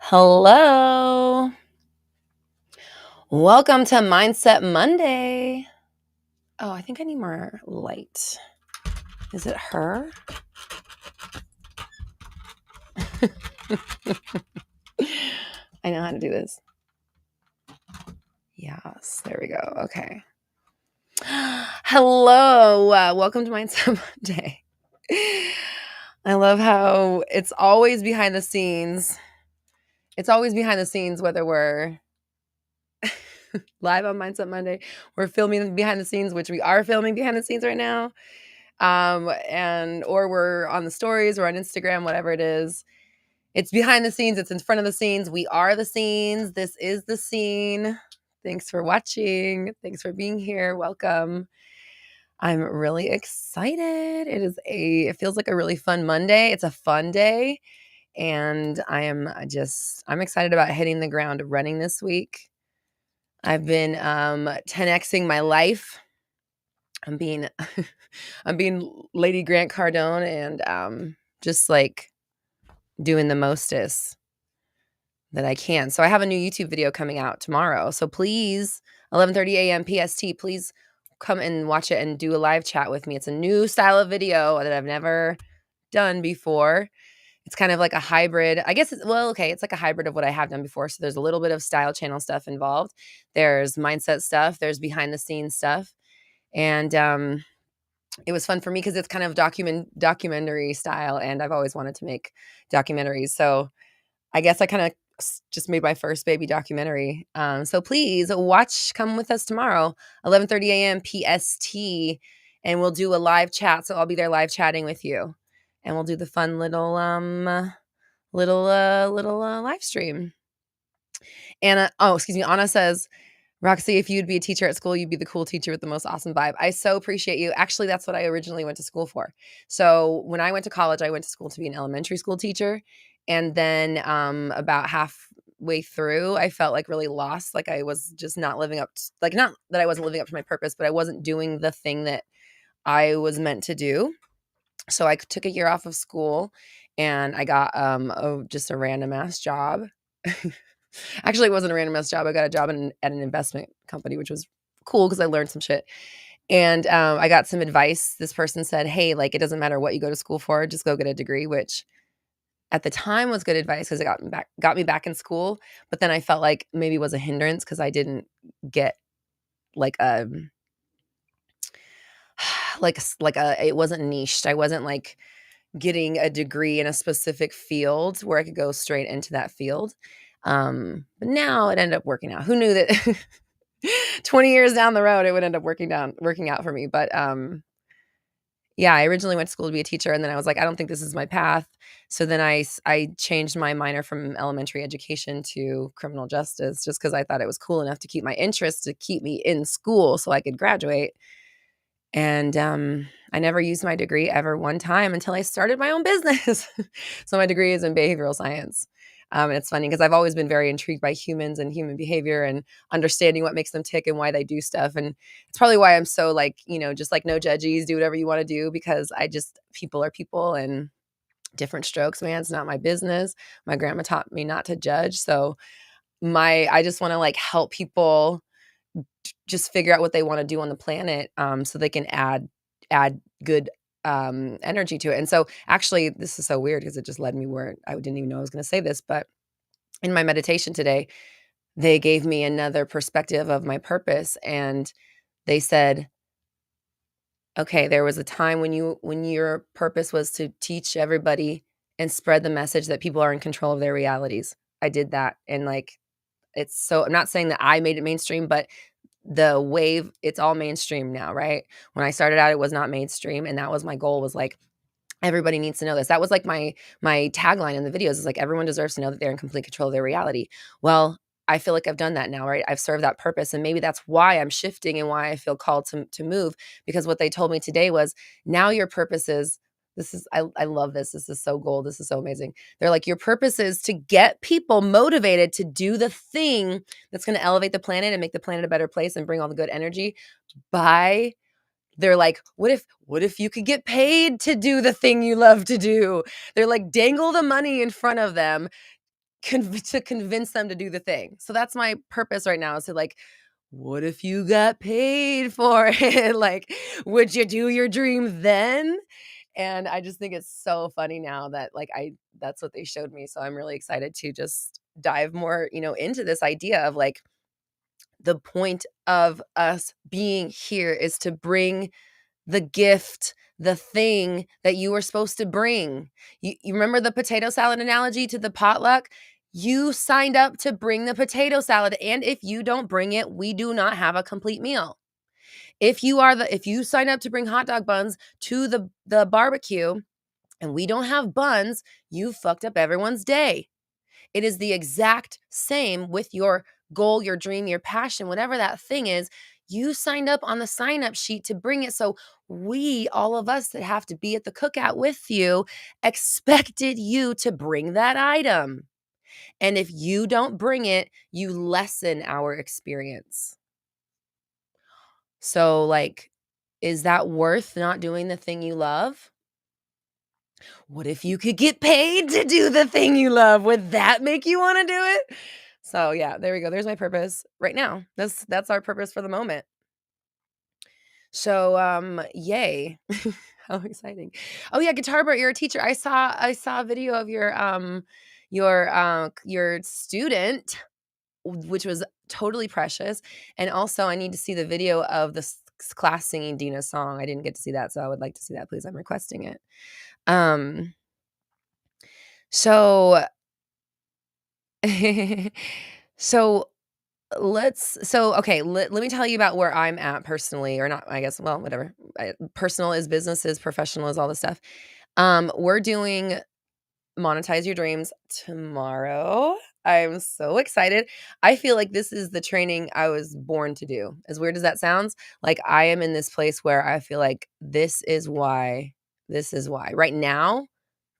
Hello. Welcome to Mindset Monday. Oh, I think I need more light. Is it her? I know how to do this. Yes, there we go. Okay. Hello. Welcome to Mindset Monday. I love how it's always behind the scenes. It's always behind the scenes, whether we're live on Mindset Monday, we're filming behind the scenes, which we are filming behind the scenes right now. Or we're on the stories or on Instagram, whatever it is. It's behind the scenes. It's in front of the scenes. We are the scenes. This is the scene. Thanks for watching. Thanks for being here. Welcome. I'm really excited. It feels like a really fun Monday. It's a fun day. And I'm excited about hitting the ground running this week. I've been 10xing my life. I'm being Lady Grant Cardone and just like doing the mostest that I can. So I have a new YouTube video coming out tomorrow. So please, 11:30 a.m. PST, please come and watch it and do a live chat with me. It's a new style of video that I've never done before. It's kind of like a hybrid. I guess it's like a hybrid of what I have done before. So there's a little bit of style channel stuff involved. There's mindset stuff. There's behind the scenes stuff. And it was fun for me because it's kind of documentary style, and I've always wanted to make documentaries. So I guess I kind of just made my first baby documentary. So please come with us tomorrow, 11:30 a.m. PST, and we'll do a live chat. So I'll be there live chatting with you, and we'll do the fun little live stream. Anna says, Roxy, if you'd be a teacher at school, you'd be the cool teacher with the most awesome vibe. I so appreciate you. Actually, that's what I originally went to school for. So when I went to college, I went to school to be an elementary school teacher. And then about halfway through, I felt like really lost. Like I was just not living up to, not that I wasn't living up to my purpose, but I wasn't doing the thing that I was meant to do. So I took a year off of school and I got just a random ass job. Actually, it wasn't a random ass job. I got a job at an investment company, which was cool because I learned some shit. And I got some advice. This person said, hey, like, it doesn't matter what you go to school for, just go get a degree, which at the time was good advice because it got me back in school. But then I felt like maybe it was a hindrance because I didn't get like it wasn't niched. I wasn't like getting a degree in a specific field where I could go straight into that field. But now it ended up working out. Who knew that 20 years down the road, it would end up working out for me. But yeah, I originally went to school to be a teacher, and then I was like, I don't think this is my path. So then I changed my minor from elementary education to criminal justice just because I thought it was cool enough to keep my interest, to keep me in school so I could graduate. And I never used my degree ever one time until I started my own business. So my degree is in behavioral science. And it's funny because I've always been very intrigued by humans and human behavior and understanding what makes them tick and why they do stuff. And it's probably why I'm so just like no judgies, do whatever you want to do, because people are people and different strokes, man. It's not my business. My grandma taught me not to judge. So I just want to like help people just figure out what they want to do on the planet so they can add good energy to it. And so actually, this is so weird because it just led me where I didn't even know I was going to say this. But in my meditation today, they gave me another perspective of my purpose. And they said, okay, there was a time when your purpose was to teach everybody and spread the message that people are in control of their realities. I did that. And like, I'm not saying that I made it mainstream, but the wave, it's all mainstream now, right? When I started out, it was not mainstream. And that was my goal, was like, everybody needs to know this. That was like my tagline in the videos, is like, everyone deserves to know that they're in complete control of their reality. Well, I feel like I've done that now, right? I've served that purpose. And maybe that's why I'm shifting and why I feel called to move, because what they told me today was, now your purpose is, I love this. This is so gold. This is so amazing. They're like, your purpose is to get people motivated to do the thing that's going to elevate the planet and make the planet a better place and bring all the good energy they're like, what if you could get paid to do the thing you love to do? They're like, dangle the money in front of them, to convince them to do the thing. So that's my purpose right now, is to like, what if you got paid for it? Like, would you do your dream then? And I just think it's so funny now that like that's what they showed me. So I'm really excited to just dive more, into this idea of like, the point of us being here is to bring the gift, the thing that you were supposed to bring. You remember the potato salad analogy to the potluck? You signed up to bring the potato salad, and if you don't bring it, we do not have a complete meal. If you sign up to bring hot dog buns to the barbecue and we don't have buns, you fucked up everyone's day. It is the exact same with your goal, your dream, your passion, whatever that thing is. You signed up on the sign up sheet to bring it. So all of us that have to be at the cookout with you, expected you to bring that item. And if you don't bring it, you lessen our experience. So like, is that worth not doing the thing you love? What if you could get paid to do the thing you love? Would that make you want to do it? So yeah, there we go. There's my purpose right now. That's our purpose for the moment. So yay. How exciting. Oh yeah, Guitar Bart, you're a teacher. I saw a video of your student, which was totally precious. And also I need to see the video of the class singing Dina's song. I didn't get to see that, so I would like to see that, please. I'm requesting it. So so okay, let me tell you about where I'm at personally, or not, I guess, well, whatever. Personal is businesses, professional is all this stuff. We're doing Monetize Your Dreams tomorrow. I'm so excited. I feel like this is the training I was born to do. As weird as that sounds, like I am in this place where I feel like this is why. Right now,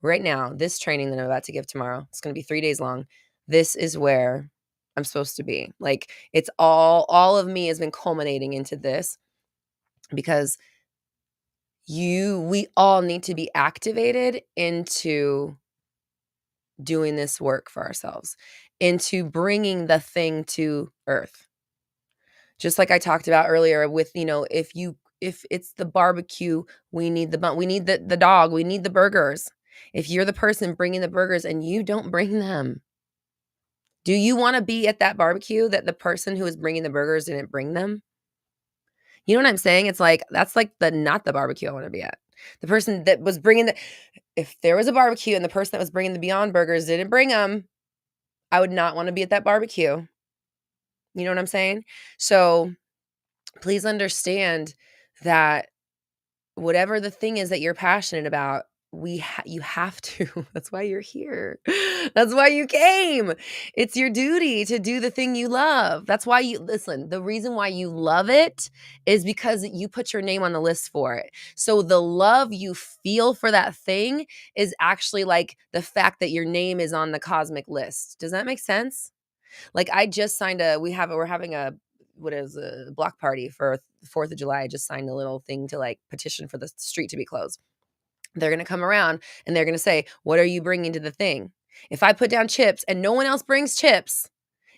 this training that I'm about to give tomorrow, it's going to be 3 days long. This is where I'm supposed to be. Like, it's all of me has been culminating into this, because we all need to be activated into doing this work for ourselves, into bringing the thing to earth. Just like I talked about earlier with, if it's the barbecue, we need the bun, we need the dog, we need the burgers. If you're the person bringing the burgers and you don't bring them, do you want to be at that barbecue that the person who is bringing the burgers didn't bring them? You know what I'm saying? It's like, that's like not the barbecue I want to be at. The person that was bringing if there was a barbecue and the person that was bringing the Beyond Burgers didn't bring them, I would not want to be at that barbecue. You know what I'm saying? So please understand that whatever the thing is that you're passionate about, you have to. That's why you're here. That's why you came. It's your duty to do the thing you love. That's why listen, the reason why you love it is because you put your name on the list for it. So the love you feel for that thing is actually like the fact that your name is on the cosmic list. Does that make sense? Like, I just signed we're having a block party for 4th of July. I just signed a little thing to like petition for the street to be closed. They're going to come around and they're going to say, what are you bringing to the thing? If I put down chips and no one else brings chips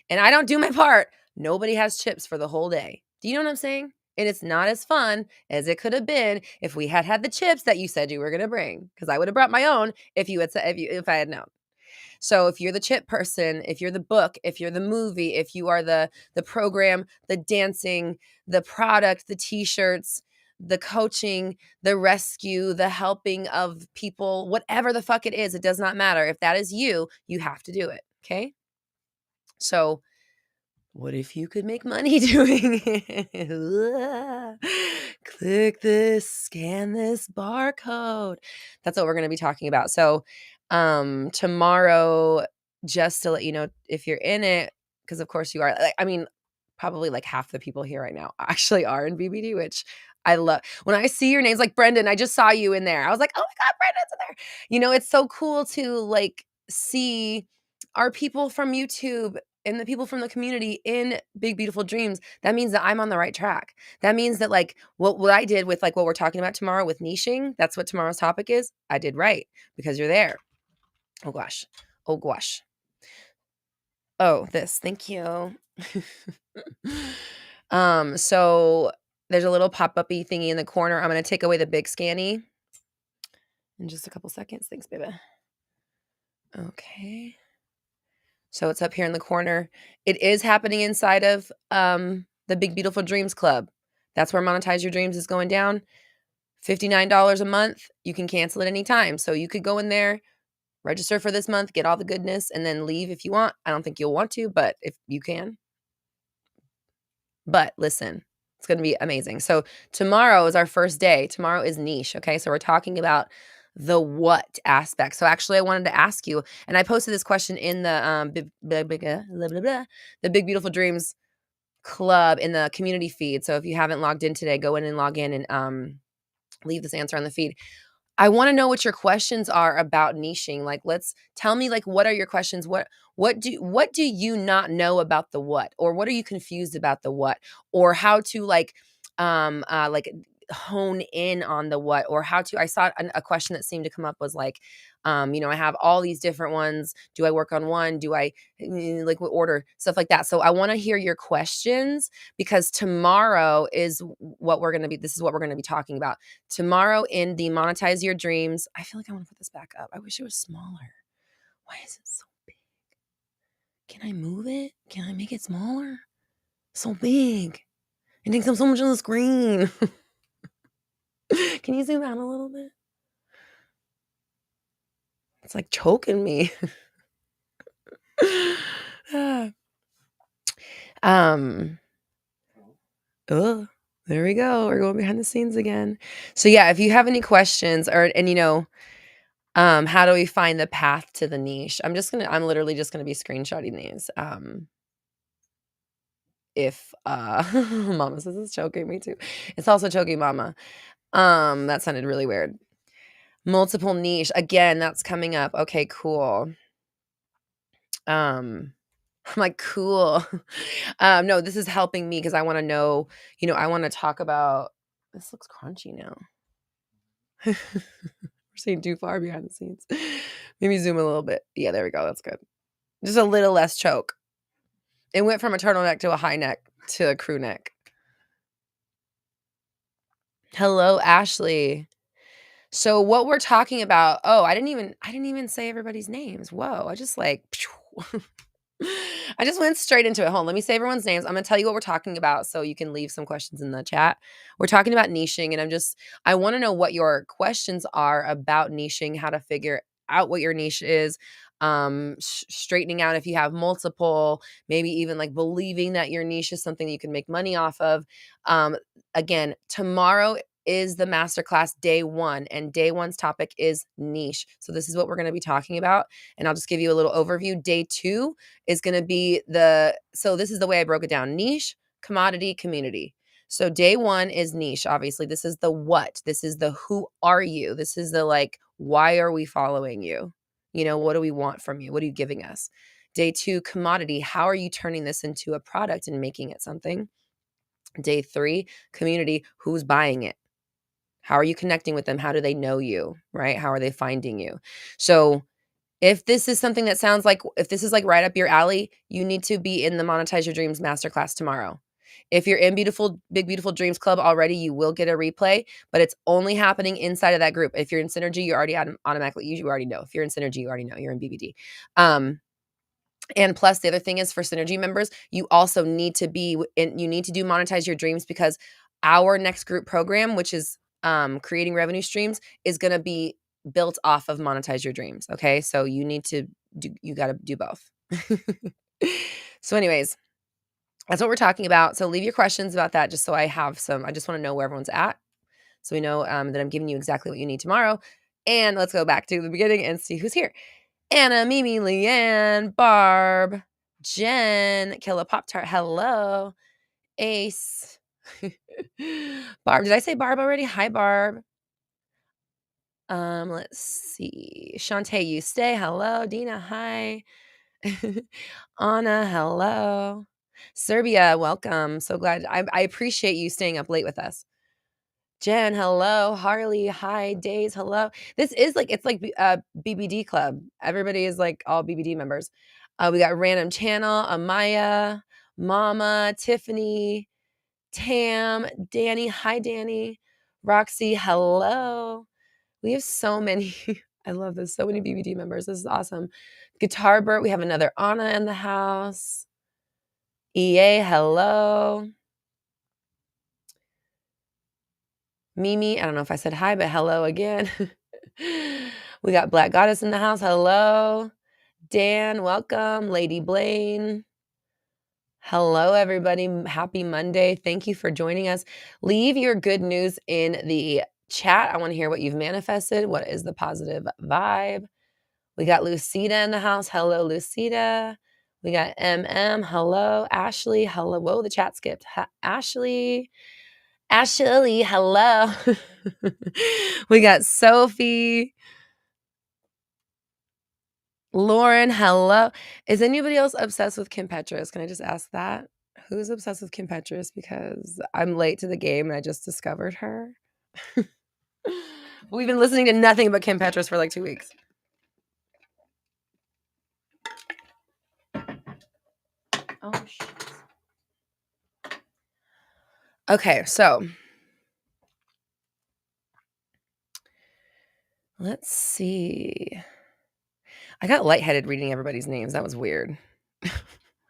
and I don't do my part, nobody has chips for the whole day. Do you know what I'm saying? And it's not as fun as it could have been if we had the chips that you said you were going to bring, because I would have brought my own if I had known. So if you're the chip person, if you're the book, if you're the movie, if you are the program, the dancing, the product, the t-shirts, the coaching, the rescue, the helping of people, whatever the fuck it is, it does not matter. If that is you, you have to do it. Okay? So what if you could make money doing it? Click this, scan this barcode. That's what we're going to be talking about. So tomorrow, just to let you know, if you're in it, because of course you are, I mean, probably like half the people here right now actually are in BBD, which I love. When I see your names, like Brendan, I just saw you in there. I was like, oh my God, Brendan's in there. It's so cool to like see our people from YouTube and the people from the community in Big Beautiful Dreams. That means that I'm on the right track. That means that like what I did with like what we're talking about tomorrow with niching, that's what tomorrow's topic is. I did right because you're there. Oh gosh. Oh, this. Thank you. So there's a little pop-up-y thingy in the corner. I'm gonna take away the big scanny in just a couple seconds. Thanks, baby. Okay. So it's up here in the corner. It is happening inside of the Big Beautiful Dreams Club. That's where Monetize Your Dreams is going down. $59 a month. You can cancel it anytime. So you could go in there, register for this month, get all the goodness, and then leave if you want. I don't think you'll want to, but if you can. But listen, it's going to be amazing. So tomorrow is our first day. Tomorrow is niche. Okay. So we're talking about the what aspect. So actually, I wanted to ask you, and I posted this question in the the Big Beautiful Dreams Club in the community feed. So if you haven't logged in today, go in and log in and leave this answer on the feed. I want to know what your questions are about niching. Like, let's tell me, like, what are your questions? What do you not know about the what, or what are you confused about the what, or how to like hone in on the what, or how to. I saw a question that seemed to come up was like, I have all these different ones. Do I work on one? Do I like what order, stuff like that? So I want to hear your questions because tomorrow is what we're going to be. This is what we're going to be talking about. Tomorrow in the Monetize Your Dreams, I feel like I want to put this back up. I wish it was smaller. Why is it so big? Can I move it? Can I make it smaller? So big. It takes up so much on the screen. Can you zoom out a little bit? It's like choking me. Oh, there we go. We're going behind the scenes again. So yeah, if you have any questions how do we find the path to the niche? I'm literally just gonna be screenshotting these. If Mama says it's choking me too. It's also choking Mama. That sounded really weird. Multiple niche. Again, that's coming up. Okay, cool. I'm like, cool. No, this is helping me because I want to know, I want to talk about this looks crunchy now. We're seeing too far behind the scenes. Maybe zoom a little bit. Yeah, there we go. That's good. Just a little less choke. It went from a turtleneck to a high neck to a crew neck. Hello, Ashley. So what we're talking about, I didn't even say everybody's names. Whoa, I just I just went straight into it. Hold on, let me say everyone's names. I'm going to tell you what we're talking about so you can leave some questions in the chat. We're talking about niching, and I want to know what your questions are about niching, how to figure out what your niche is, straightening out if you have multiple, maybe even like believing that your niche is something that you can make money off of. Again, tomorrow is the masterclass day 1, and day 1's topic is niche. So this is what we're going to be talking about, and I'll just give you a little overview. Day 2 is going to be so this is the way I broke it down: niche, commodity, community. So day 1 is niche. Obviously, this is the what. This is the who are you. This is the like, why are we following you? What do we want from you? What are you giving us? Day 2, commodity. How are you turning this into a product and making it something? Day 3, community. Who's buying it? How are you connecting with them? How do they know you, right? How are they finding you? So if this is something that sounds like, if this is like right up your alley, you need to be in the Monetize Your Dreams Masterclass tomorrow. If you're in Big Beautiful Dreams Club already, you will get a replay, but it's only happening inside of that group. If you're in Synergy, you already automatically, you already know. If you're in Synergy, you already know. You're in BBD. And plus, the other thing is for Synergy members, you also need to you need to do Monetize Your Dreams, because our next group program, which is creating revenue streams, is going to be built off of Monetize Your Dreams. Okay. So you got to do both. So anyways, that's what we're talking about. So leave your questions about that, just so I just want to know where everyone's at. So we know that I'm giving you exactly what you need tomorrow. And let's go back to the beginning and see who's here. Anna, Mimi, Leanne, Barb, Jen, Killa Pop Tart, hello, Ace. Barb, did I say Barb already? Hi, Barb. Let's see. Shantae, you stay. Hello. Dina, hi. Anna, hello. Serbia, welcome. So glad. I appreciate you staying up late with us. Jen, hello. Harley, hi. Days, hello. This is like, it's like BBD club. Everybody is like all BBD members. We got Random Channel, Amaya, Mama, Tiffany, Tam, Danny. Hi, Danny. Roxy, hello. We have so many. I love this. So many BBD members. This is awesome. Guitar Bert. We have another Anna in the house. EA, hello. Mimi, I don't know if I said hi, but hello again. We got Black Goddess in the house. Hello. Dan, welcome. Lady Blaine. Hello, everybody. Happy Monday. Thank you for joining us. Leave your good news in the chat. I want to hear what you've manifested. What is the positive vibe? We got Lucida in the house. Hello, Lucida. We got MM. Hello, Ashley. Hello. Whoa, the chat skipped. Ashley. Ashley, hello. We got Sophie. Lauren, hello. Is anybody else obsessed with Kim Petras? Can I just ask that? Who's obsessed with Kim Petras? Because I'm late to the game and I just discovered her. We've been listening to nothing but Kim Petras for like 2 weeks. Oh, shit. Okay, so let's see. I got lightheaded reading everybody's names. That was weird.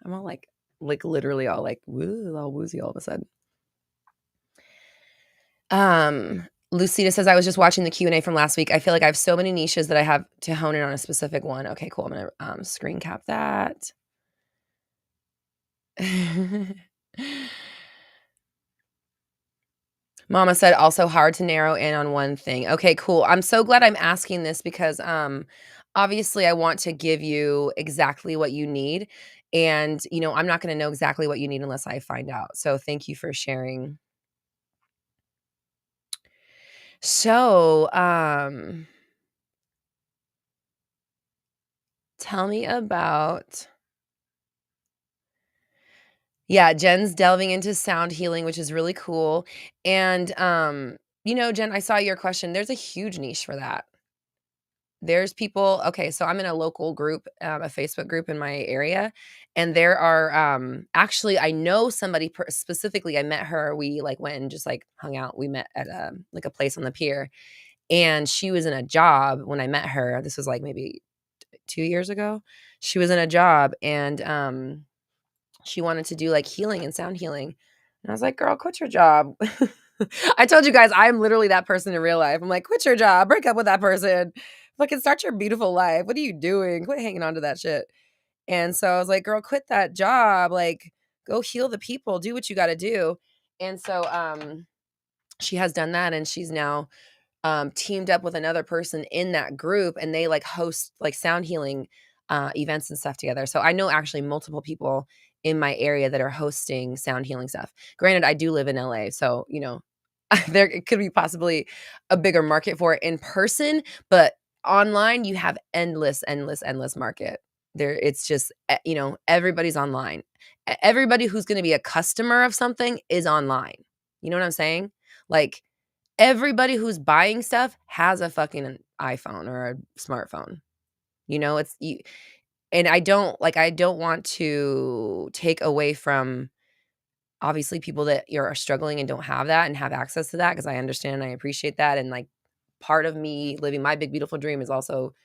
I'm all like literally all like woo, all woozy all of a sudden. Lucida says, I was just watching the Q&A from last week. I feel like I have so many niches that I have to hone in on a specific one. Okay, cool. I'm going to screen cap that. Mama said also hard to narrow in on one thing. Okay, cool. I'm so glad I'm asking this because obviously I want to give you exactly what you need. And, you know, I'm not going to know exactly what you need unless I find out. So thank you for sharing. So, tell me about. Yeah, Jen's delving into sound healing, which is really cool. And, you know, Jen, I saw your question. There's a huge niche for that. There's people. Okay, so I'm in a local group, a Facebook group in my area, and there are actually I know somebody specifically. I met her. We like went and just like hung out. We met at like a place on the pier, and she was in a job when I met her. This was like maybe 2 years ago. She was in a job, and she wanted to do like healing and sound healing. And I was like, girl, quit your job. I told you guys, I'm literally that person in real life. I'm like, quit your job, break up with that person, fucking start your beautiful life. What are you doing? Quit hanging on to that shit. And so I was like, girl, quit that job. Like, go heal the people, do what you got to do. And so she has done that. And she's now teamed up with another person in that group, and they like host like sound healing events and stuff together. So I know actually multiple people in my area that are hosting sound healing stuff. Granted, I do live in LA, so you know, there could be possibly a bigger market for it in person, but online you have endless market. There it's just you know, everybody's online. Everybody who's going to be a customer of something is online. You know what I'm saying? Like everybody who's buying stuff has a fucking iPhone or a smartphone. You know, it's you, and I don't want to take away from obviously people that are struggling and don't have that and have access to that, because I understand and I appreciate that. And like part of me living my big beautiful dream is also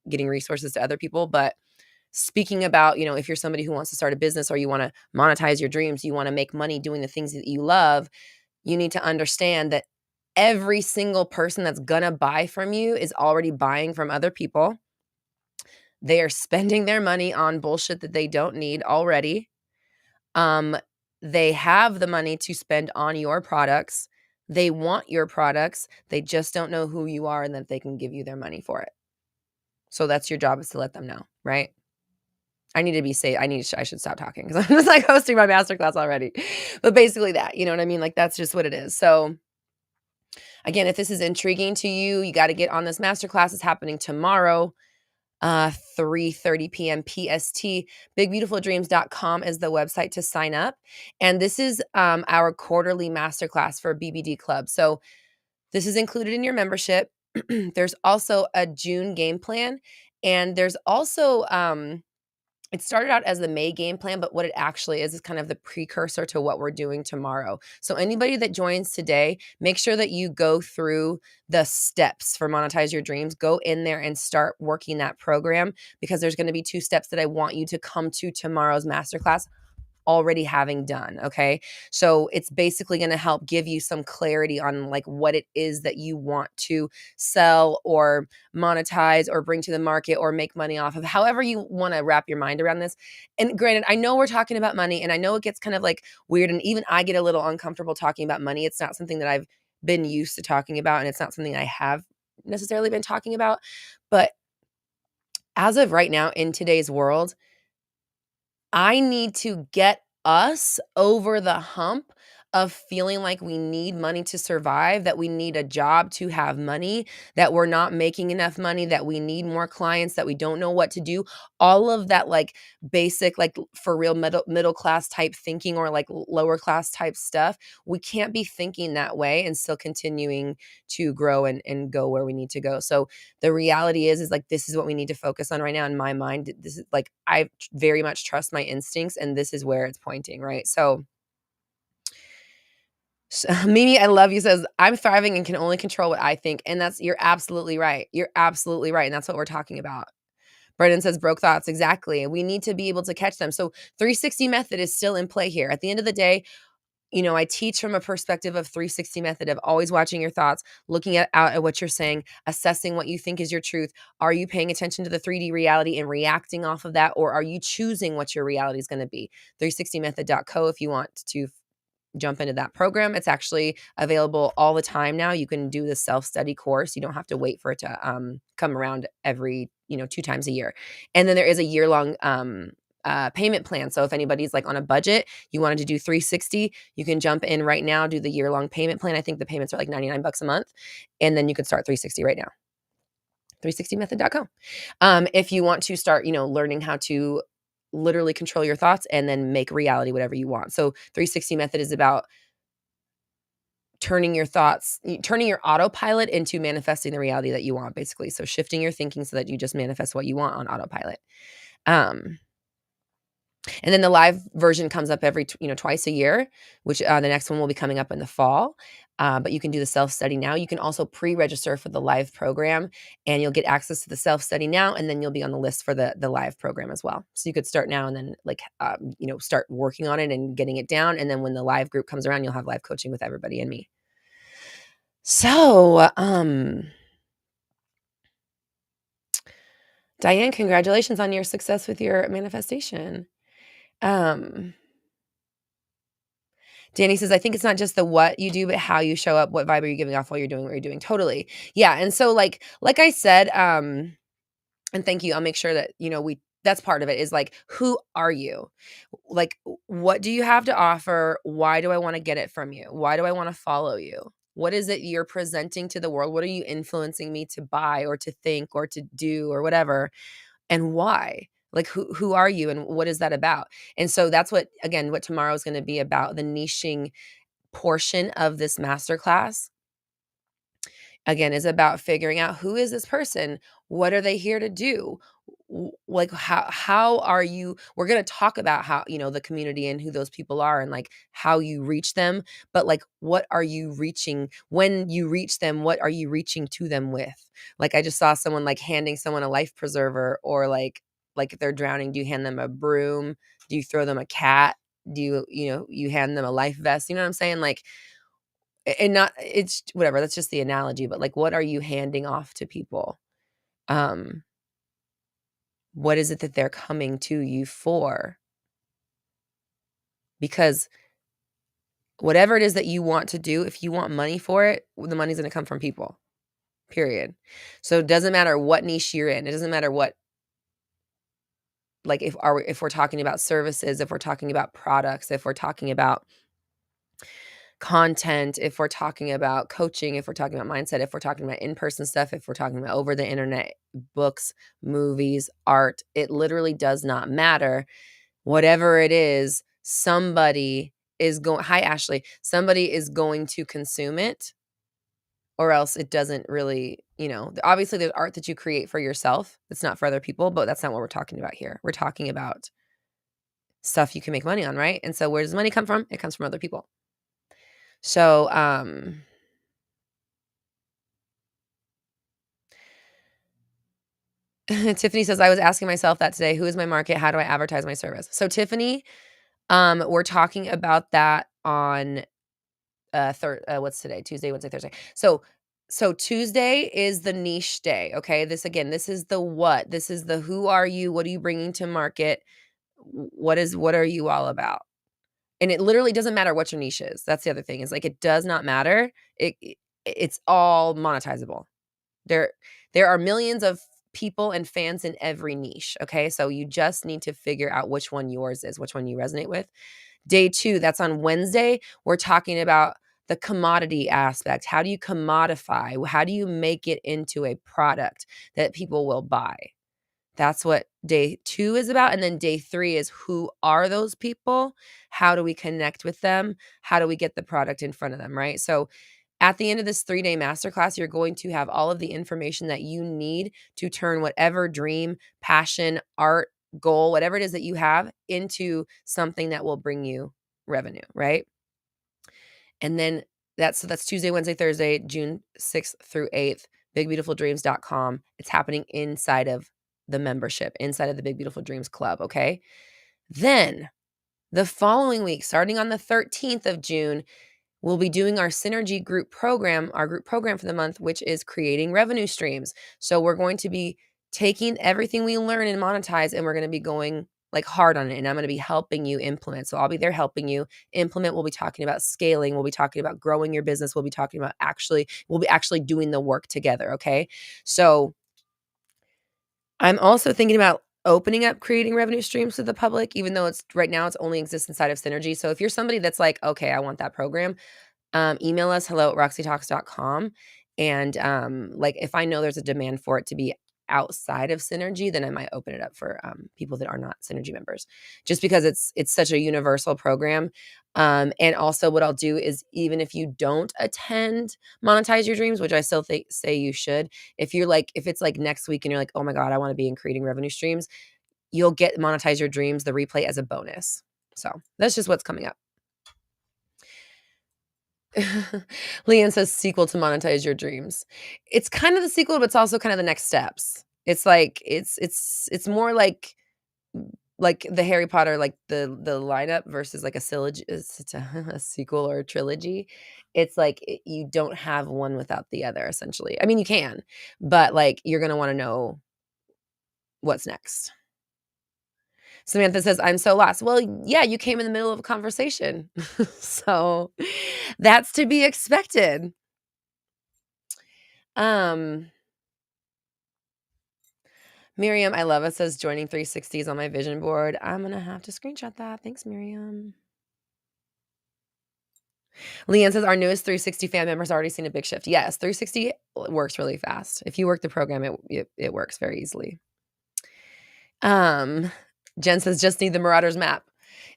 getting resources to other people. But speaking about, you know, if you're somebody who wants to start a business or you want to monetize your dreams, you want to make money doing the things that you love, you need to understand that every single person that's gonna buy from you is already buying from other people. They are spending their money on bullshit that they don't need already. They have the money to spend on your products. They want your products. They just don't know who you are and that they can give you their money for it. So that's your job, is to let them know, right? I need to be safe. I should stop talking because I'm just like hosting my masterclass already. But basically that, you know what I mean? Like that's just what it is. So again, if this is intriguing to you, you got to get on this masterclass. It's happening tomorrow, 3:30 p.m. PST. Bigbeautifuldreams.com is the website to sign up. And this is our quarterly masterclass for BBD Club. So this is included in your membership. There's also a June game plan. And there's also it started out as the May game plan, but what it actually is kind of the precursor to what we're doing tomorrow. So anybody that joins today, make sure that you go through the steps for Monetize Your Dreams. Go in there and start working that program, because there's going to be 2 steps that I want you to come to tomorrow's masterclass already having done. Okay. So it's basically going to help give you some clarity on like what it is that you want to sell or monetize or bring to the market or make money off of, however you want to wrap your mind around this. And granted, I know we're talking about money, and I know it gets kind of like weird, and even I get a little uncomfortable talking about money. It's not something that I've been used to talking about, and it's not something I have necessarily been talking about. But as of right now in today's world, I need to get us over the hump of feeling like we need money to survive, that we need a job to have money, that we're not making enough money, that we need more clients, that we don't know what to do. All of that like basic, like for real middle class type thinking, or like lower class type stuff. We can't be thinking that way and still continuing to grow and go where we need to go. So the reality is like, this is what we need to focus on right now in my mind. This is like, I very much trust my instincts, and this is where it's pointing, right? So Mimi, I love you, says, I'm thriving and can only control what I think. And you're absolutely right. You're absolutely right. And that's what we're talking about. Brendan says, broke thoughts. Exactly. We need to be able to catch them. So 360 method is still in play here. At the end of the day, I teach from a perspective of 360 method, of always watching your thoughts, looking out at what you're saying, assessing what you think is your truth. Are you paying attention to the 3D reality and reacting off of that? Or are you choosing what your reality is going to be? 360method.co if you want to jump into that program. It's actually available all the time now. You can do the self-study course. You don't have to wait for it to come around every 2 times a year. And then there is a year-long payment plan. So if anybody's like on a budget, you wanted to do 360, you can jump in right now, do the year-long payment plan. I think the payments are like $99 a month, and then you can start 360 right now. 360method.com. If you want to start, learning how to literally control your thoughts and then make reality whatever you want. So 360 method is about turning your autopilot into manifesting the reality that you want, basically. So shifting your thinking so that you just manifest what you want on autopilot. And then the live version comes up every, twice a year, which the next one will be coming up in the fall. But you can do the self-study now. You can also pre-register for the live program, and you'll get access to the self-study now, and then you'll be on the list for the live program as well. So you could start now and then start working on it and getting it down. And then when the live group comes around, you'll have live coaching with everybody and me. So, Diane, congratulations on your success with your manifestation. Danny says, I think it's not just the what you do, but how you show up. What vibe are you giving off while you're doing what you're doing? Totally. Yeah. And so like I said, and thank you. I'll make sure that, that's part of it, is like, who are you? Like, what do you have to offer? Why do I want to get it from you? Why do I want to follow you? What is it you're presenting to the world? What are you influencing me to buy or to think or to do or whatever? And why? Like, who are you and what is that about? And so that's what tomorrow is going to be about, the niching portion of this masterclass. Again, is about figuring out, who is this person? What are they here to do? Like, how are you? We're going to talk about how, the community and who those people are and like how you reach them. But like, what are you reaching when you reach them? What are you reaching to them with? Like, I just saw someone like handing someone a life preserver, or like if they're drowning, do you hand them a broom? Do you throw them a cat? Do you hand them a life vest? You know what I'm saying? Like, and not, it's whatever, that's just the analogy, but like, what are you handing off to people? What is it that they're coming to you for? Because whatever it is that you want to do, if you want money for it, the money's going to come from people, period. So it doesn't matter what niche you're in. It doesn't matter what, like, if we're talking about services, if we're talking about products, if we're talking about content, if we're talking about coaching, if we're talking about mindset, if we're talking about in-person stuff, if we're talking about over the internet, books, movies, art, it literally does not matter. Whatever it is, somebody is going to consume it. or else it doesn't really, obviously there's art that you create for yourself. It's not for other people, but that's not what we're talking about here. We're talking about stuff you can make money on, right? And so where does money come from? It comes from other people. So, Tiffany says, I was asking myself that today. Who is my market? How do I advertise my service? So Tiffany, we're talking about that on what's today? Tuesday, Wednesday, Thursday. So Tuesday is the niche day. Okay. This is the what. This is the who are you? What are you bringing to market? What are you all about? And it literally doesn't matter what your niche is. That's the other thing, is like it does not matter. It's all monetizable. There are millions of people and fans in every niche. Okay. So you just need to figure out which one yours is, which one you resonate with. Day 2, that's on Wednesday. We're talking about the commodity aspect. How do you commodify? How do you make it into a product that people will buy? That's what day 2 is about. And then day 3 is, who are those people? How do we connect with them? How do we get the product in front of them, right? So at the end of this 3-day masterclass, you're going to have all of the information that you need to turn whatever dream, passion, art, goal, whatever it is that you have, into something that will bring you revenue, right? And then that's Tuesday, Wednesday, Thursday, June 6th through 8th, bigbeautifuldreams.com. It's happening inside of the membership, inside of the Big Beautiful Dreams Club, okay? Then the following week, starting on the 13th of June, we'll be doing our synergy group program, our group program for the month, which is creating revenue streams. So we're going to be taking everything we learn and monetize, and we're going to be going like hard on it. And I'm going to be helping you implement. So I'll be there helping you implement. We'll be talking about scaling. We'll be talking about growing your business. We'll be talking about we'll be actually doing the work together. Okay. So I'm also thinking about opening up creating revenue streams to the public, even though it's right now it's only exists inside of Synergy. So if you're somebody that's like, okay, I want that program, email us hello@roxytalks.com. And like if I know there's a demand for it to be outside of Synergy, then I might open it up for people that are not Synergy members, just because it's such a universal program. And also what I'll do is, even if you don't attend Monetize Your Dreams, which I still say you should, if it's like next week and you're like, oh my God, I want to be in creating revenue streams, you'll get Monetize Your Dreams, the replay, as a bonus. So that's just what's coming up. Leanne says sequel to Monetize Your Dreams. It's kind of the sequel, but it's also kind of the next steps. It's like it's more like the Harry Potter, like the lineup versus like a syllogy, it's a sequel or a trilogy. It's like you don't have one without the other, essentially. I mean, you can, but like you're gonna want to know what's next. Samantha says, I'm so lost. Well, yeah, you came in the middle of a conversation. So that's to be expected. Miriam, I love it, says joining 360s on my vision board. I'm going to have to screenshot that. Thanks, Miriam. Leanne says, our newest 360 fan members already seen a big shift. Yes, 360 works really fast. If you work the program, it works very easily. Jen says, just need the Marauders map.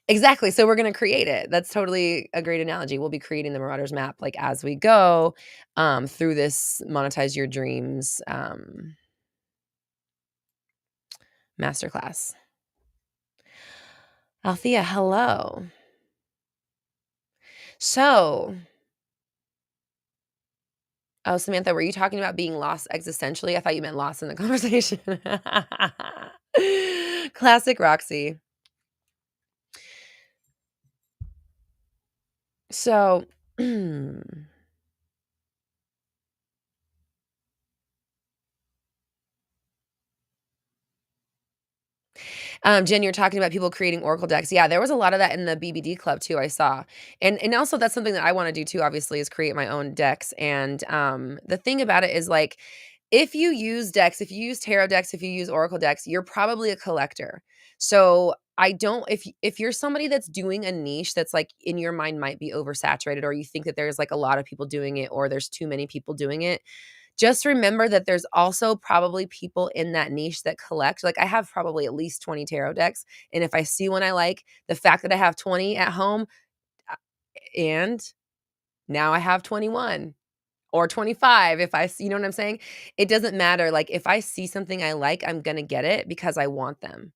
Exactly. So we're going to create it. That's totally a great analogy. We'll be creating the Marauders map like as we go through this Monetize Your Dreams masterclass. Althea, hello. So, oh, Samantha, were you talking about being lost existentially? I thought you meant lost in the conversation. Classic Roxy. So, Jen, you're talking about people creating Oracle decks. Yeah, there was a lot of that in the BBD club too, I saw. And also that's something that I want to do too, obviously, is create my own decks. And the thing about it is, like, if you use decks, if you use tarot decks, if you use Oracle decks, you're probably a collector. So I don't, if you're somebody that's doing a niche that's like in your mind might be oversaturated, or you think that there's like a lot of people doing it, or there's too many people doing it, just remember that there's also probably people in that niche that collect. Like I have probably at least 20 tarot decks. And if I see one I like, the fact that I have 20 at home, and now I have 21, or 25 if I see, you know what I'm saying? It doesn't matter. Like if I see something I like, I'm going to get it because I want them.